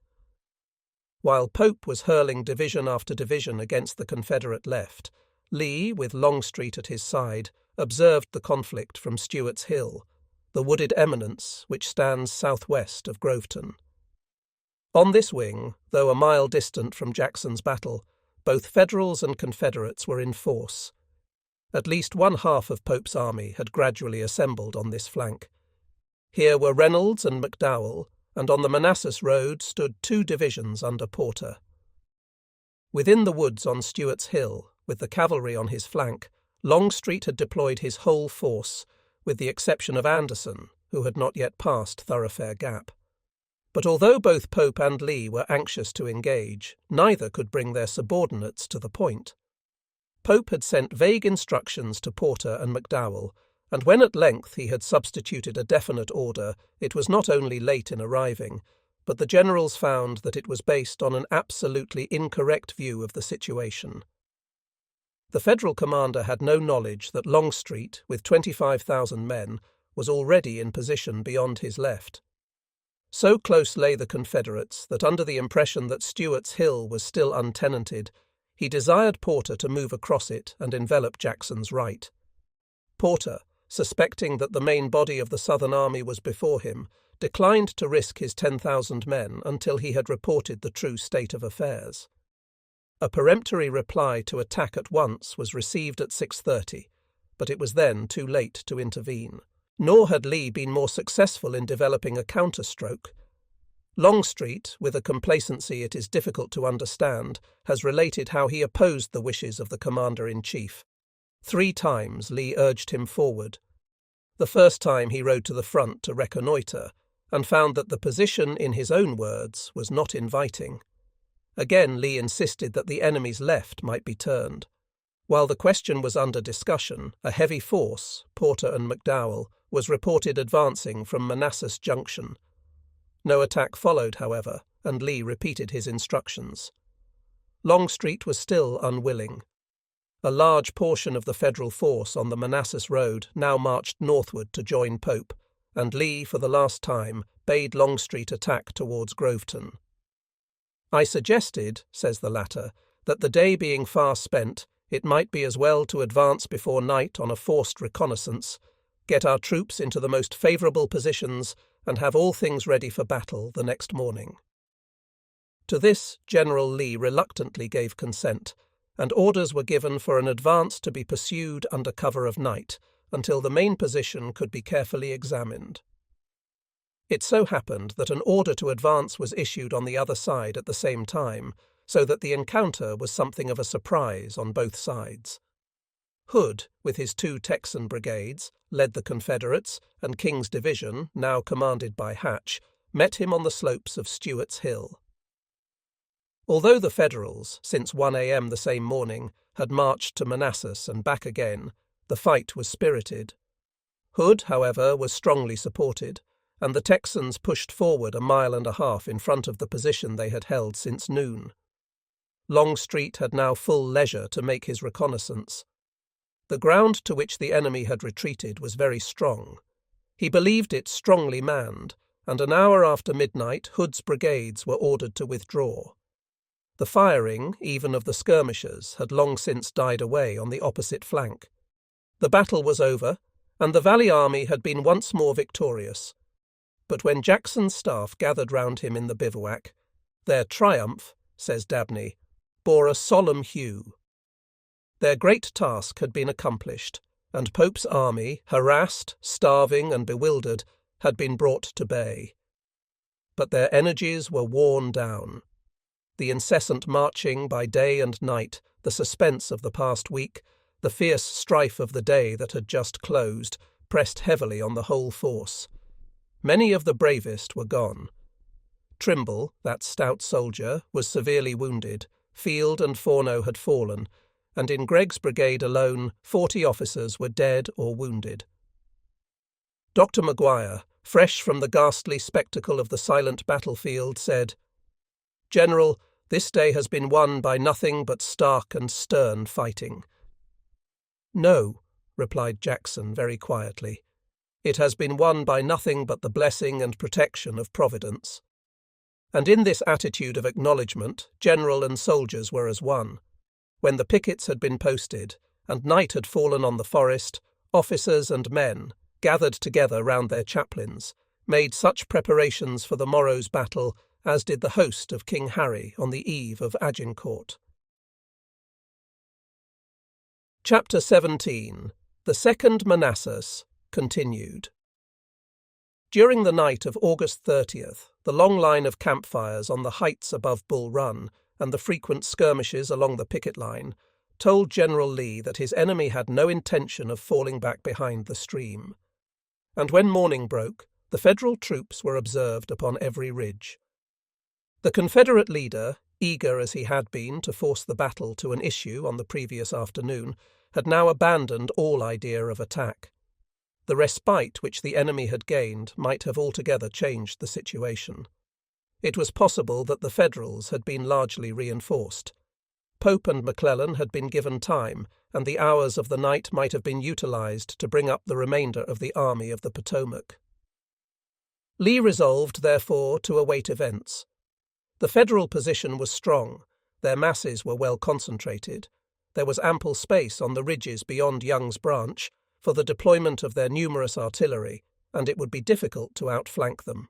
While Pope was hurling division after division against the Confederate left, Lee, with Longstreet at his side, observed the conflict from Stewart's Hill, the wooded eminence which stands southwest of Groveton. On this wing, though a mile distant from Jackson's battle, both Federals and Confederates were in force. At least one half of Pope's army had gradually assembled on this flank. Here were Reynolds and McDowell, and on the Manassas road stood 2 divisions under Porter. Within the woods on Stewart's Hill, with the cavalry on his flank, Longstreet had deployed his whole force, with the exception of Anderson, who had not yet passed Thoroughfare Gap. But although both Pope and Lee were anxious to engage, neither could bring their subordinates to the point. Pope had sent vague instructions to Porter and McDowell, and when at length he had substituted a definite order, it was not only late in arriving, but the generals found that it was based on an absolutely incorrect view of the situation. The Federal commander had no knowledge that Longstreet, with 25,000 men, was already in position beyond his left. So close lay the Confederates that under the impression that Stewart's Hill was still untenanted, he desired Porter to move across it and envelop Jackson's right. Porter, suspecting that the main body of the Southern army was before him, declined to risk his 10,000 men until he had reported the true state of affairs. A peremptory reply to attack at once was received at 6:30, but it was then too late to intervene. Nor had Lee been more successful in developing a counterstroke. Longstreet, with a complacency it is difficult to understand, has related how he opposed the wishes of the commander-in-chief. 3 times Lee urged him forward. The first time he rode to the front to reconnoitre, and found that the position, in his own words, was not inviting. Again Lee insisted that the enemy's left might be turned. While the question was under discussion, a heavy force, Porter and McDowell, was reported advancing from Manassas Junction. No attack followed, however, and Lee repeated his instructions. Longstreet was still unwilling. A large portion of the Federal force on the Manassas Road now marched northward to join Pope, and Lee, for the last time, bade Longstreet attack towards Groveton. "I suggested," says the latter, "that the day being far spent, it might be as well to advance before night on a forced reconnaissance, get our troops into the most favourable positions, and have all things ready for battle the next morning." To this General Lee reluctantly gave consent, and orders were given for an advance to be pursued under cover of night until the main position could be carefully examined. It so happened that an order to advance was issued on the other side at the same time, so that the encounter was something of a surprise on both sides. Hood, with his 2 Texan brigades, led the Confederates, and King's division, now commanded by Hatch, met him on the slopes of Stewart's Hill. Although the Federals, since 1 a.m. the same morning, had marched to Manassas and back again, the fight was spirited. Hood, however, was strongly supported, and the Texans pushed forward 1.5 miles in front of the position they had held since noon. Longstreet had now full leisure to make his reconnaissance. The ground to which the enemy had retreated was very strong. He believed it strongly manned, and an hour after midnight Hood's brigades were ordered to withdraw. The firing, even of the skirmishers, had long since died away on the opposite flank. The battle was over, and the Valley Army had been once more victorious. But when Jackson's staff gathered round him in the bivouac, their triumph, says Dabney, bore a solemn hue. Their great task had been accomplished, and Pope's army, harassed, starving, and bewildered, had been brought to bay. But their energies were worn down. The incessant marching by day and night, the suspense of the past week, the fierce strife of the day that had just closed, pressed heavily on the whole force. Many of the bravest were gone. Trimble, that stout soldier, was severely wounded. Field and Forno had fallen, and in Gregg's brigade alone 40 officers were dead or wounded. Dr. Maguire, fresh from the ghastly spectacle of the silent battlefield, said, "General, this day has been won by nothing but stark and stern fighting." "No," replied Jackson very quietly. "It has been won by nothing but the blessing and protection of Providence." And in this attitude of acknowledgment, general and soldiers were as one. When the pickets had been posted, and night had fallen on the forest, officers and men, gathered together round their chaplains, made such preparations for the morrow's battle as did the host of King Harry on the eve of Agincourt. Chapter 17. The Second Manassas, continued. During the night of August 30th, the long line of campfires on the heights above Bull Run and the frequent skirmishes along the picket line told General Lee that his enemy had no intention of falling back behind the stream. And when morning broke, the Federal troops were observed upon every ridge. The Confederate leader, eager as he had been to force the battle to an issue on the previous afternoon, had now abandoned all idea of attack. The respite which the enemy had gained might have altogether changed the situation. It was possible that the Federals had been largely reinforced. Pope and McClellan had been given time, and the hours of the night might have been utilized to bring up the remainder of the Army of the Potomac. Lee resolved, therefore, to await events. The Federal position was strong, their masses were well concentrated, there was ample space on the ridges beyond Young's Branch for the deployment of their numerous artillery, and it would be difficult to outflank them.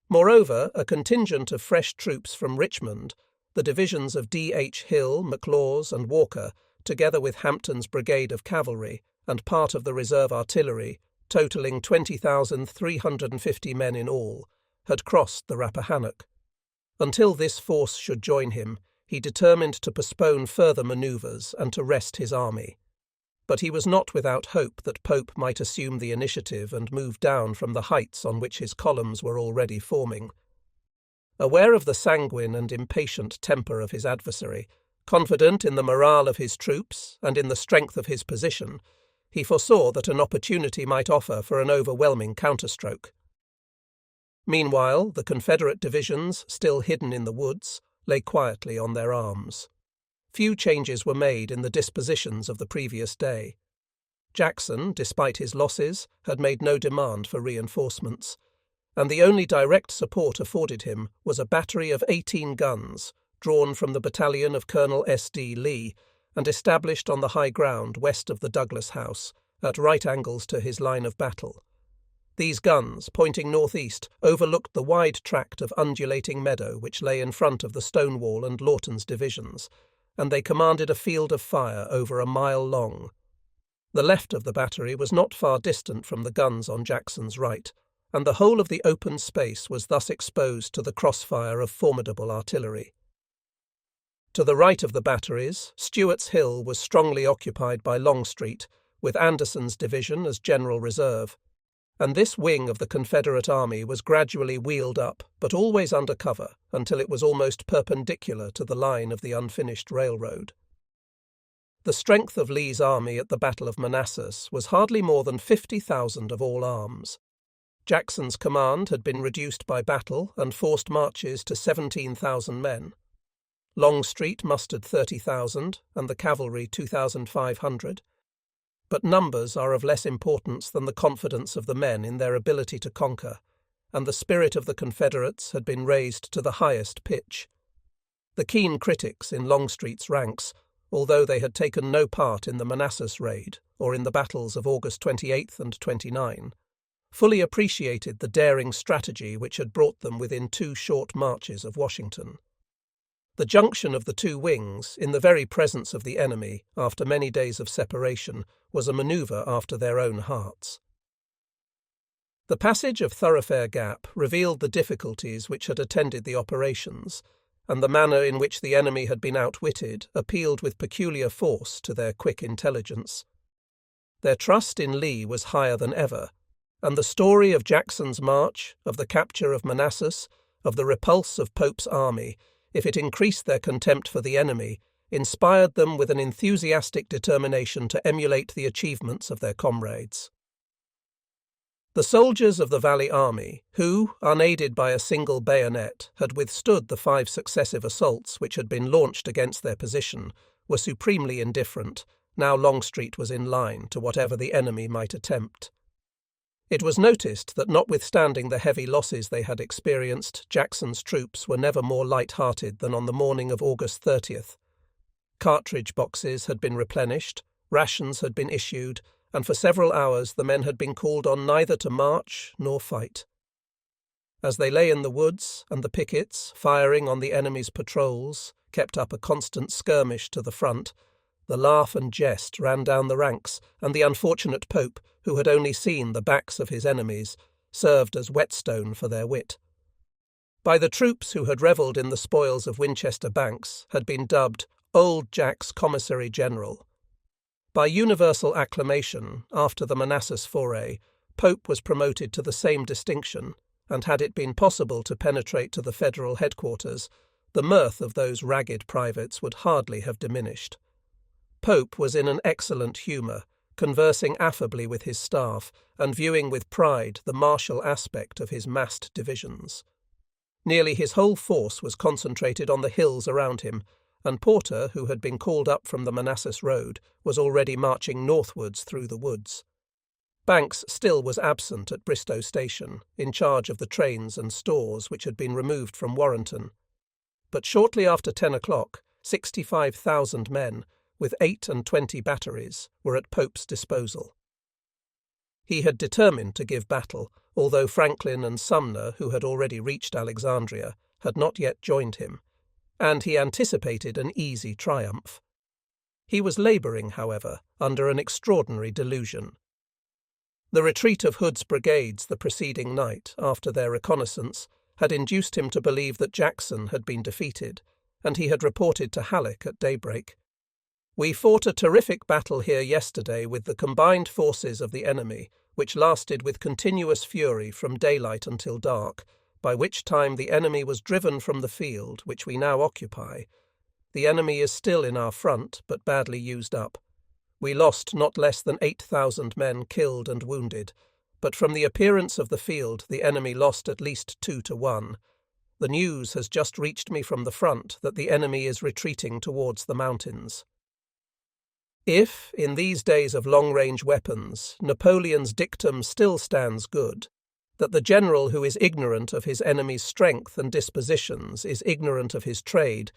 Moreover, a contingent of fresh troops from Richmond, the divisions of D.H. Hill, McLaws, and Walker, together with Hampton's brigade of cavalry and part of the reserve artillery, totalling 20,350 men in all, had crossed the Rappahannock. Until this force should join him, he determined to postpone further manoeuvres and to rest his army. But he was not without hope that Pope might assume the initiative and move down from the heights on which his columns were already forming. Aware of the sanguine and impatient temper of his adversary, confident in the morale of his troops and in the strength of his position, he foresaw that an opportunity might offer for an overwhelming counterstroke. Meanwhile, the Confederate divisions, still hidden in the woods, lay quietly on their arms. Few changes were made in the dispositions of the previous day. Jackson, despite his losses, had made no demand for reinforcements, and the only direct support afforded him was a battery of 18 guns, drawn from the battalion of Colonel S.D. Lee and established on the high ground west of the Douglas House, at right angles to his line of battle. These guns, pointing northeast, overlooked the wide tract of undulating meadow which lay in front of the Stonewall and Lawton's divisions, and they commanded a field of fire over a mile long. The left of the battery was not far distant from the guns on Jackson's right, and the whole of the open space was thus exposed to the crossfire of formidable artillery. To the right of the batteries, Stuart's Hill was strongly occupied by Longstreet, with Anderson's division as general reserve, and this wing of the Confederate army was gradually wheeled up, but always under cover, until it was almost perpendicular to the line of the unfinished railroad. The strength of Lee's army at the Battle of Manassas was hardly more than 50,000 of all arms. Jackson's command had been reduced by battle and forced marches to 17,000 men. Longstreet mustered 30,000 and the cavalry 2,500. But numbers are of less importance than the confidence of the men in their ability to conquer, and the spirit of the Confederates had been raised to the highest pitch. The keen critics in Longstreet's ranks, although they had taken no part in the Manassas raid or in the battles of August 28 and 29, fully appreciated the daring strategy which had brought them within 2 short marches of Washington. The junction of the 2 wings, in the very presence of the enemy, after many days of separation, was a manoeuvre after their own hearts. The passage of Thoroughfare Gap revealed the difficulties which had attended the operations, and the manner in which the enemy had been outwitted appealed with peculiar force to their quick intelligence. Their trust in Lee was higher than ever, and the story of Jackson's march, of the capture of Manassas, of the repulse of Pope's army, if it increased their contempt for the enemy, inspired them with an enthusiastic determination to emulate the achievements of their comrades. The soldiers of the Valley Army, who, unaided by a single bayonet, had withstood the 5 successive assaults which had been launched against their position, were supremely indifferent, now Longstreet was in line, to whatever the enemy might attempt. It was noticed that notwithstanding the heavy losses they had experienced, Jackson's troops were never more light-hearted than on the morning of August 30th. Cartridge boxes had been replenished, rations had been issued, and for several hours the men had been called on neither to march nor fight. As they lay in the woods, and the pickets, firing on the enemy's patrols, kept up a constant skirmish to the front, the laugh and jest ran down the ranks, and the unfortunate Pope, who had only seen the backs of his enemies, served as whetstone for their wit. By the troops who had revelled in the spoils of Winchester Banks had been dubbed Old Jack's Commissary General. By universal acclamation, after the Manassas foray, Pope was promoted to the same distinction, and had it been possible to penetrate to the Federal headquarters, the mirth of those ragged privates would hardly have diminished. Pope was in an excellent humour, conversing affably with his staff, and viewing with pride the martial aspect of his massed divisions. Nearly his whole force was concentrated on the hills around him, and Porter, who had been called up from the Manassas road, was already marching northwards through the woods. Banks still was absent at Bristow Station, in charge of the trains and stores which had been removed from Warrenton. But shortly after 10 o'clock, 65,000 men, with 28 batteries, were at Pope's disposal. He had determined to give battle, although Franklin and Sumner, who had already reached Alexandria, had not yet joined him, and he anticipated an easy triumph. He was labouring, however, under an extraordinary delusion. The retreat of Hood's brigades the preceding night, after their reconnaissance, had induced him to believe that Jackson had been defeated, and he had reported to Halleck at daybreak. "We fought a terrific battle here yesterday with the combined forces of the enemy, which lasted with continuous fury from daylight until dark, by which time the enemy was driven from the field, which we now occupy. The enemy is still in our front, but badly used up. We lost not less than 8,000 men killed and wounded, but from the appearance of the field the enemy lost at least 2 to 1. The news has just reached me from the front that the enemy is retreating towards the mountains." If, in these days of long-range weapons, Napoleon's dictum still stands good, that the general who is ignorant of his enemy's strength and dispositions is ignorant of his trade,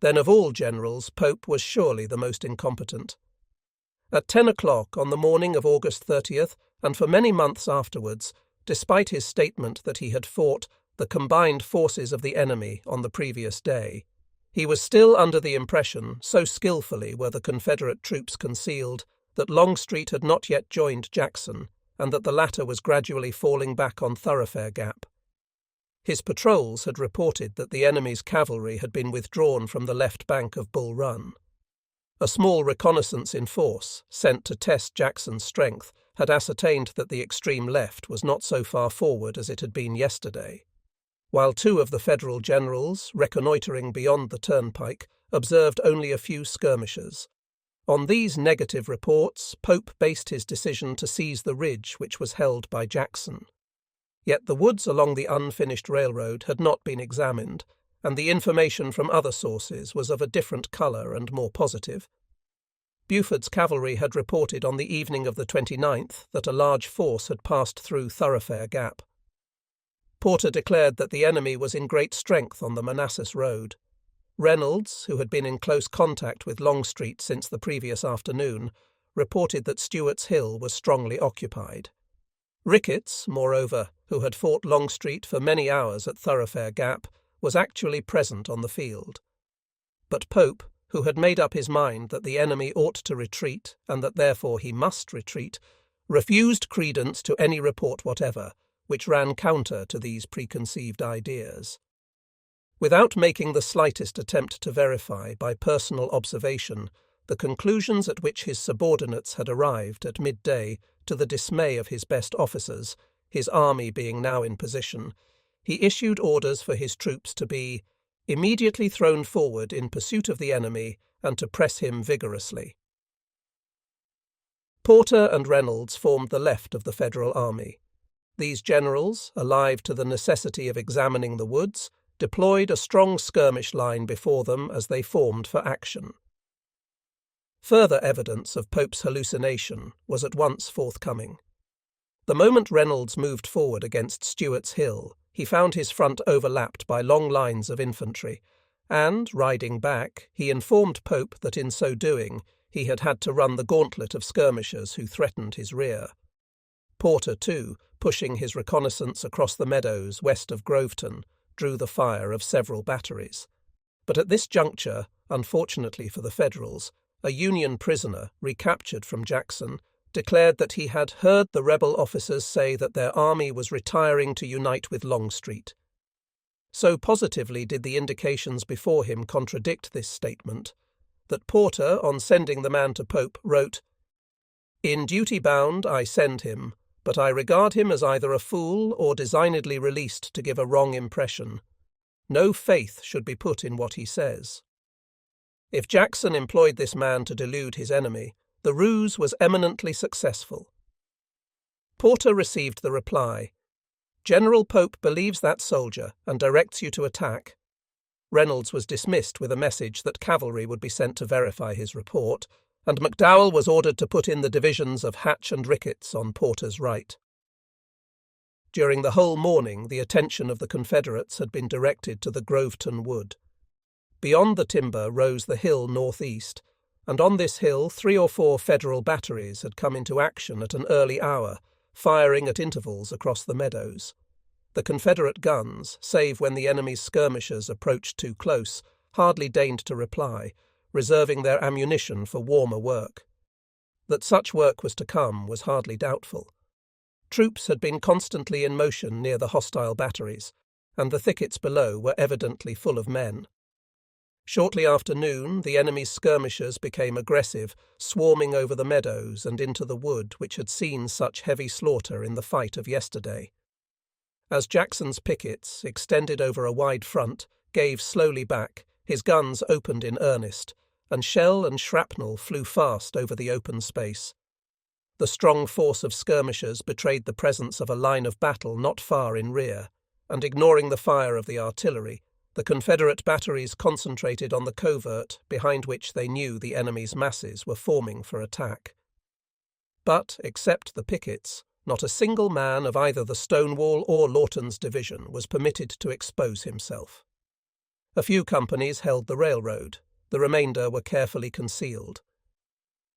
then of all generals Pope was surely the most incompetent. At 10 o'clock on the morning of August 30th, and for many months afterwards, despite his statement that he had fought the combined forces of the enemy on the previous day, he was still under the impression, so skillfully were the Confederate troops concealed, that Longstreet had not yet joined Jackson, and that the latter was gradually falling back on Thoroughfare Gap. His patrols had reported that the enemy's cavalry had been withdrawn from the left bank of Bull Run. A small reconnaissance in force, sent to test Jackson's strength, had ascertained that the extreme left was not so far forward as it had been yesterday, while 2 of the Federal generals, reconnoitring beyond the turnpike, observed only a few skirmishers. On these negative reports, Pope based his decision to seize the ridge which was held by Jackson. Yet the woods along the unfinished railroad had not been examined, and the information from other sources was of a different colour and more positive. Buford's cavalry had reported on the evening of the 29th that a large force had passed through Thoroughfare Gap. Porter declared that the enemy was in great strength on the Manassas Road. Reynolds, who had been in close contact with Longstreet since the previous afternoon, reported that Stuart's Hill was strongly occupied. Ricketts, moreover, who had fought Longstreet for many hours at Thoroughfare Gap, was actually present on the field. But Pope, who had made up his mind that the enemy ought to retreat, and that therefore he must retreat, refused credence to any report whatever, which ran counter to these preconceived ideas. Without making the slightest attempt to verify by personal observation the conclusions at which his subordinates had arrived at midday, to the dismay of his best officers, his army being now in position, he issued orders for his troops to be immediately thrown forward in pursuit of the enemy and to press him vigorously. Porter and Reynolds formed the left of the Federal army. These generals, alive to the necessity of examining the woods, deployed a strong skirmish line before them as they formed for action. Further evidence of Pope's hallucination was at once forthcoming. The moment Reynolds moved forward against Stuart's Hill, he found his front overlapped by long lines of infantry, and, riding back, he informed Pope that in so doing he had had to run the gauntlet of skirmishers who threatened his rear. Porter, too, pushing his reconnaissance across the meadows west of Groveton, drew the fire of several batteries. But at this juncture, unfortunately for the Federals, a Union prisoner, recaptured from Jackson, declared that he had heard the rebel officers say that their army was retiring to unite with Longstreet. So positively did the indications before him contradict this statement, that Porter, on sending the man to Pope, wrote, "In duty bound I send him, but I regard him as either a fool or designedly released to give a wrong impression. No faith should be put in what he says." If Jackson employed this man to delude his enemy, the ruse was eminently successful. Porter received the reply, "General Pope believes that soldier and directs you to attack." Reynolds was dismissed with a message that cavalry would be sent to verify his report, and McDowell was ordered to put in the divisions of Hatch and Ricketts on Porter's right. During the whole morning the attention of the Confederates had been directed to the Groveton Wood. Beyond the timber rose the hill northeast, and on this hill 3 or 4 Federal batteries had come into action at an early hour, firing at intervals across the meadows. The Confederate guns, save when the enemy's skirmishers approached too close, hardly deigned to reply, reserving their ammunition for warmer work. That such work was to come was hardly doubtful. Troops had been constantly in motion near the hostile batteries, and the thickets below were evidently full of men. Shortly after noon, the enemy's skirmishers became aggressive, swarming over the meadows and into the wood which had seen such heavy slaughter in the fight of yesterday. As Jackson's pickets, extended over a wide front, gave slowly back, his guns opened in earnest, and shell and shrapnel flew fast over the open space. The strong force of skirmishers betrayed the presence of a line of battle not far in rear, and ignoring the fire of the artillery, the Confederate batteries concentrated on the covert behind which they knew the enemy's masses were forming for attack. But, except the pickets, not a single man of either the Stonewall or Lawton's division was permitted to expose himself. A few companies held the railroad, the remainder were carefully concealed.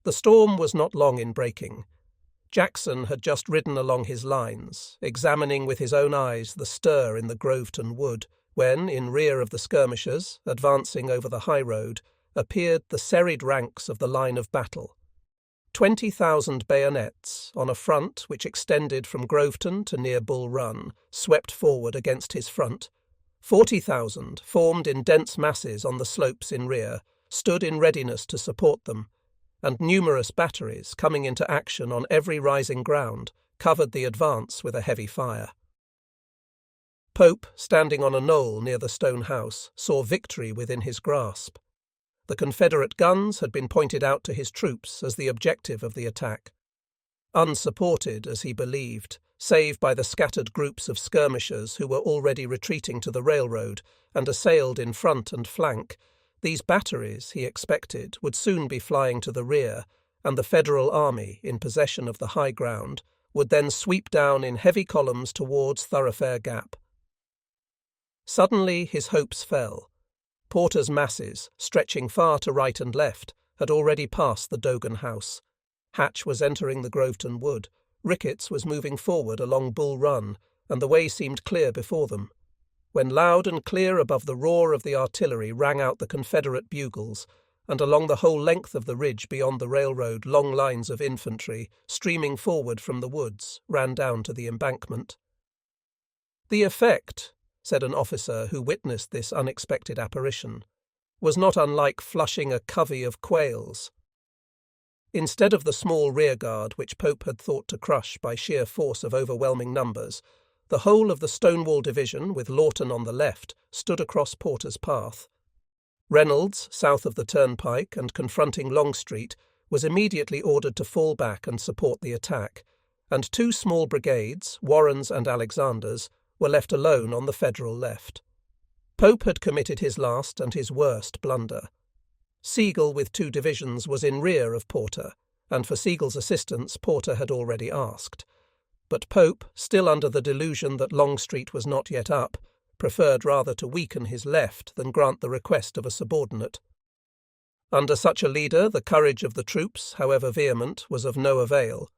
The storm was not long in breaking. Jackson had just ridden along his lines, examining with his own eyes the stir in the Groveton wood, when, in rear of the skirmishers, advancing over the high road, appeared the serried ranks of the line of battle. 20,000 bayonets, on a front which extended from Groveton to near Bull Run, swept forward against his front. 40,000, formed in dense masses on the slopes in rear, stood in readiness to support them, and numerous batteries, coming into action on every rising ground, covered the advance with a heavy fire. Pope, standing on a knoll near the stone house, saw victory within his grasp. The Confederate guns had been pointed out to his troops as the objective of the attack. Unsupported, as he believed, save by the scattered groups of skirmishers who were already retreating to the railroad and assailed in front and flank, these batteries, he expected, would soon be flying to the rear, and the Federal army, in possession of the high ground, would then sweep down in heavy columns towards Thoroughfare Gap. Suddenly his hopes fell. Porter's masses, stretching far to right and left, had already passed the Dogan house. Hatch was entering the Groveton wood. Ricketts was moving forward along Bull Run, and the way seemed clear before them, when loud and clear above the roar of the artillery rang out the Confederate bugles, and along the whole length of the ridge beyond the railroad long lines of infantry, streaming forward from the woods, ran down to the embankment. "The effect," said an officer who witnessed this unexpected apparition, "was not unlike flushing a covey of quails." Instead of the small rearguard which Pope had thought to crush by sheer force of overwhelming numbers, the whole of the Stonewall division, with Lawton on the left, stood across Porter's path. Reynolds, south of the turnpike and confronting Longstreet, was immediately ordered to fall back and support the attack, and two small brigades, Warren's and Alexander's, were left alone on the Federal left. Pope had committed his last and his worst blunder. Sigel with two divisions was in rear of Porter, and for Sigel's assistance Porter had already asked. But Pope, still under the delusion that Longstreet was not yet up, preferred rather to weaken his left than grant the request of a subordinate. Under such a leader the courage of the troops, however vehement, was of no avail,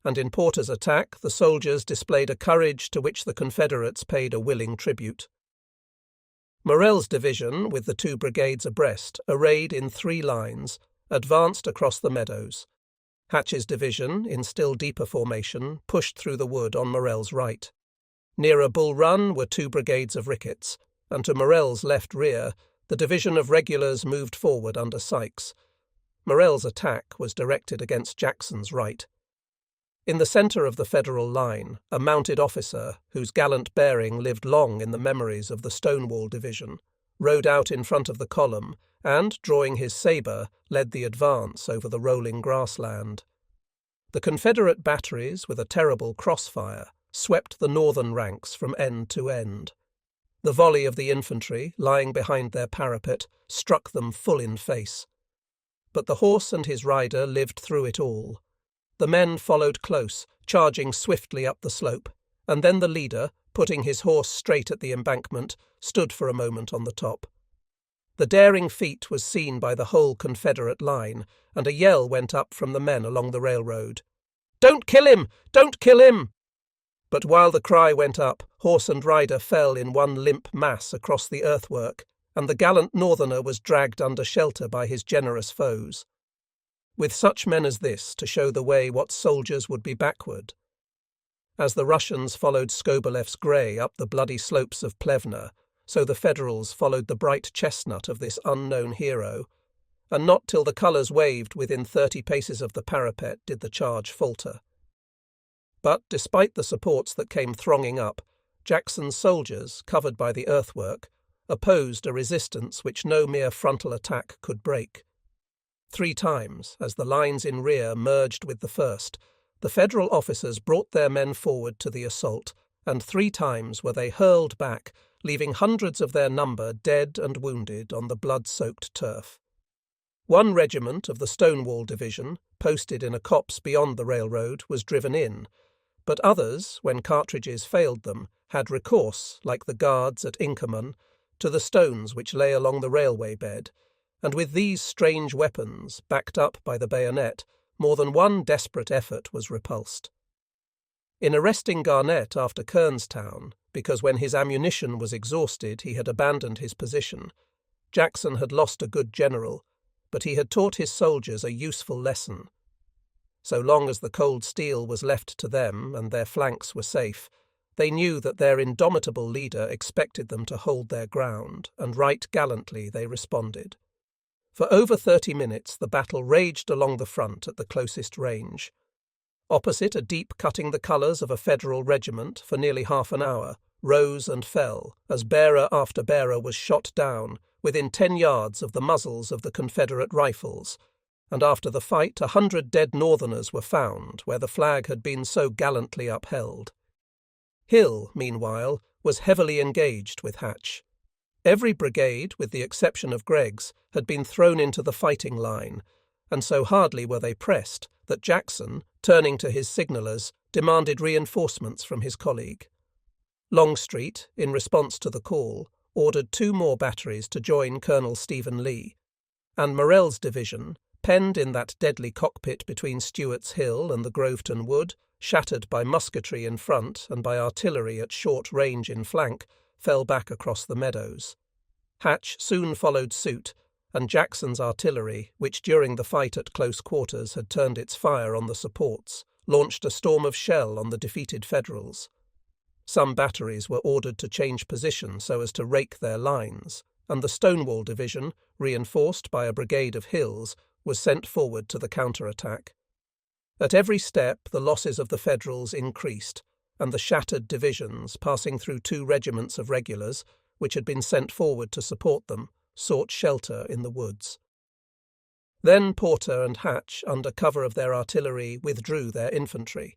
and in Porter's attack the soldiers displayed a courage to which the Confederates paid a willing tribute. Morrell's division, with the two brigades abreast, arrayed in three lines, advanced across the meadows. Hatch's division, in still deeper formation, pushed through the wood on Morrell's right. Nearer Bull Run were two brigades of Ricketts, and to Morrell's left rear, the division of regulars moved forward under Sykes. Morrell's attack was directed against Jackson's right. In the centre of the Federal line, a mounted officer, whose gallant bearing lived long in the memories of the Stonewall division, rode out in front of the column and, drawing his sabre, led the advance over the rolling grassland. The Confederate batteries, with a terrible crossfire, swept the northern ranks from end to end. The volley of the infantry, lying behind their parapet, struck them full in face. But the horse and his rider lived through it all. The men followed close, charging swiftly up the slope, and then the leader, putting his horse straight at the embankment, stood for a moment on the top. The daring feat was seen by the whole Confederate line, and a yell went up from the men along the railroad. "Don't kill him! Don't kill him!" But while the cry went up, horse and rider fell in one limp mass across the earthwork, and the gallant Northerner was dragged under shelter by his generous foes. With such men as this to show the way, what soldiers would be backward? As the Russians followed Skobelev's grey up the bloody slopes of Plevna, so the Federals followed the bright chestnut of this unknown hero, and not till the colours waved within 30 paces of the parapet did the charge falter. But despite the supports that came thronging up, Jackson's soldiers, covered by the earthwork, opposed a resistance which no mere frontal attack could break. 3 times, as the lines in rear merged with the first, the Federal officers brought their men forward to the assault, and 3 times were they hurled back, leaving hundreds of their number dead and wounded on the blood-soaked turf. 1 regiment of the Stonewall Division, posted in a copse beyond the railroad, was driven in, but others, when cartridges failed them, had recourse, like the guards at Inkerman, to the stones which lay along the railway bed, and with these strange weapons, backed up by the bayonet, more than one desperate effort was repulsed. In arresting Garnett after Kernstown, because when his ammunition was exhausted he had abandoned his position, Jackson had lost a good general, but he had taught his soldiers a useful lesson. So long as the cold steel was left to them and their flanks were safe, they knew that their indomitable leader expected them to hold their ground, and right gallantly they responded. For over 30 minutes the battle raged along the front at the closest range. Opposite a deep cutting the colours of a Federal regiment for nearly half an hour, rose and fell, as bearer after bearer was shot down, within 10 yards of the muzzles of the Confederate rifles, and after the fight 100 dead Northerners were found where the flag had been so gallantly upheld. Hill, meanwhile, was heavily engaged with Hatch. Every brigade, with the exception of Gregg's, had been thrown into the fighting line, and so hardly were they pressed that Jackson, turning to his signallers, demanded reinforcements from his colleague. Longstreet, in response to the call, ordered 2 more batteries to join Colonel Stephen Lee, and Morell's division, penned in that deadly cockpit between Stewart's Hill and the Groveton Wood, shattered by musketry in front and by artillery at short range in flank, fell back across the meadows. Hatch soon followed suit, and Jackson's artillery, which during the fight at close quarters had turned its fire on the supports, launched a storm of shell on the defeated Federals. Some batteries were ordered to change position so as to rake their lines, and the Stonewall Division, reinforced by a brigade of Hill's, was sent forward to the counter-attack. At every step the losses of the Federals increased, and the shattered divisions, passing through 2 regiments of regulars, which had been sent forward to support them, sought shelter in the woods. Then Porter and Hatch, under cover of their artillery, withdrew their infantry.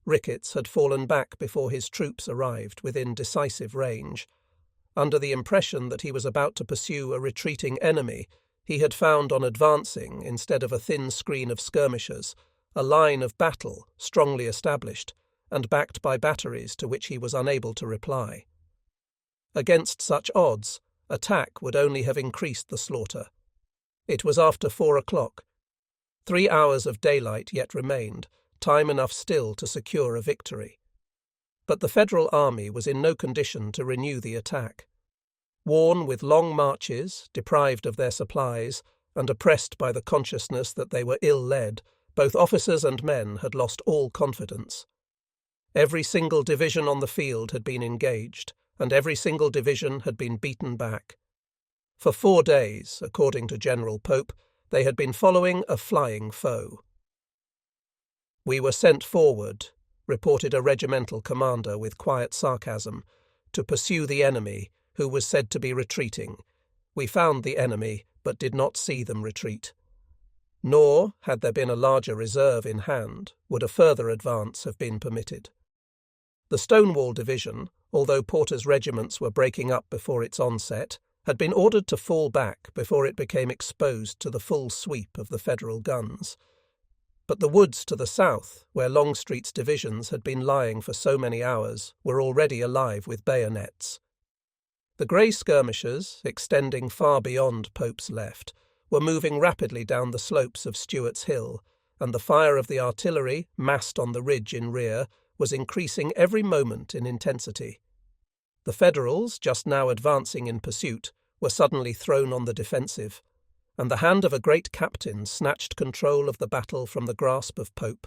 Ricketts had fallen back before his troops arrived within decisive range. Under the impression that he was about to pursue a retreating enemy, he had found on advancing, instead of a thin screen of skirmishers, a line of battle strongly established, and backed by batteries to which he was unable to reply. Against such odds, attack would only have increased the slaughter. It was after 4 o'clock. 3 hours of daylight yet remained, time enough still to secure a victory. But the Federal army was in no condition to renew the attack. Worn with long marches, deprived of their supplies, and oppressed by the consciousness that they were ill-led, both officers and men had lost all confidence. Every single division on the field had been engaged, and every single division had been beaten back. For 4 days, according to General Pope, they had been following a flying foe. "We were sent forward," reported a regimental commander with quiet sarcasm, "to pursue the enemy, who was said to be retreating. We found the enemy, but did not see them retreat. Nor, had there been a larger reserve in hand, would a further advance have been permitted." The Stonewall Division, although Porter's regiments were breaking up before its onset, had been ordered to fall back before it became exposed to the full sweep of the Federal guns. But the woods to the south, where Longstreet's divisions had been lying for so many hours, were already alive with bayonets. The grey skirmishers, extending far beyond Pope's left, were moving rapidly down the slopes of Stewart's Hill, and the fire of the artillery, massed on the ridge in rear, was increasing every moment in intensity. The Federals, just now advancing in pursuit, were suddenly thrown on the defensive, and the hand of a great captain snatched control of the battle from the grasp of Pope.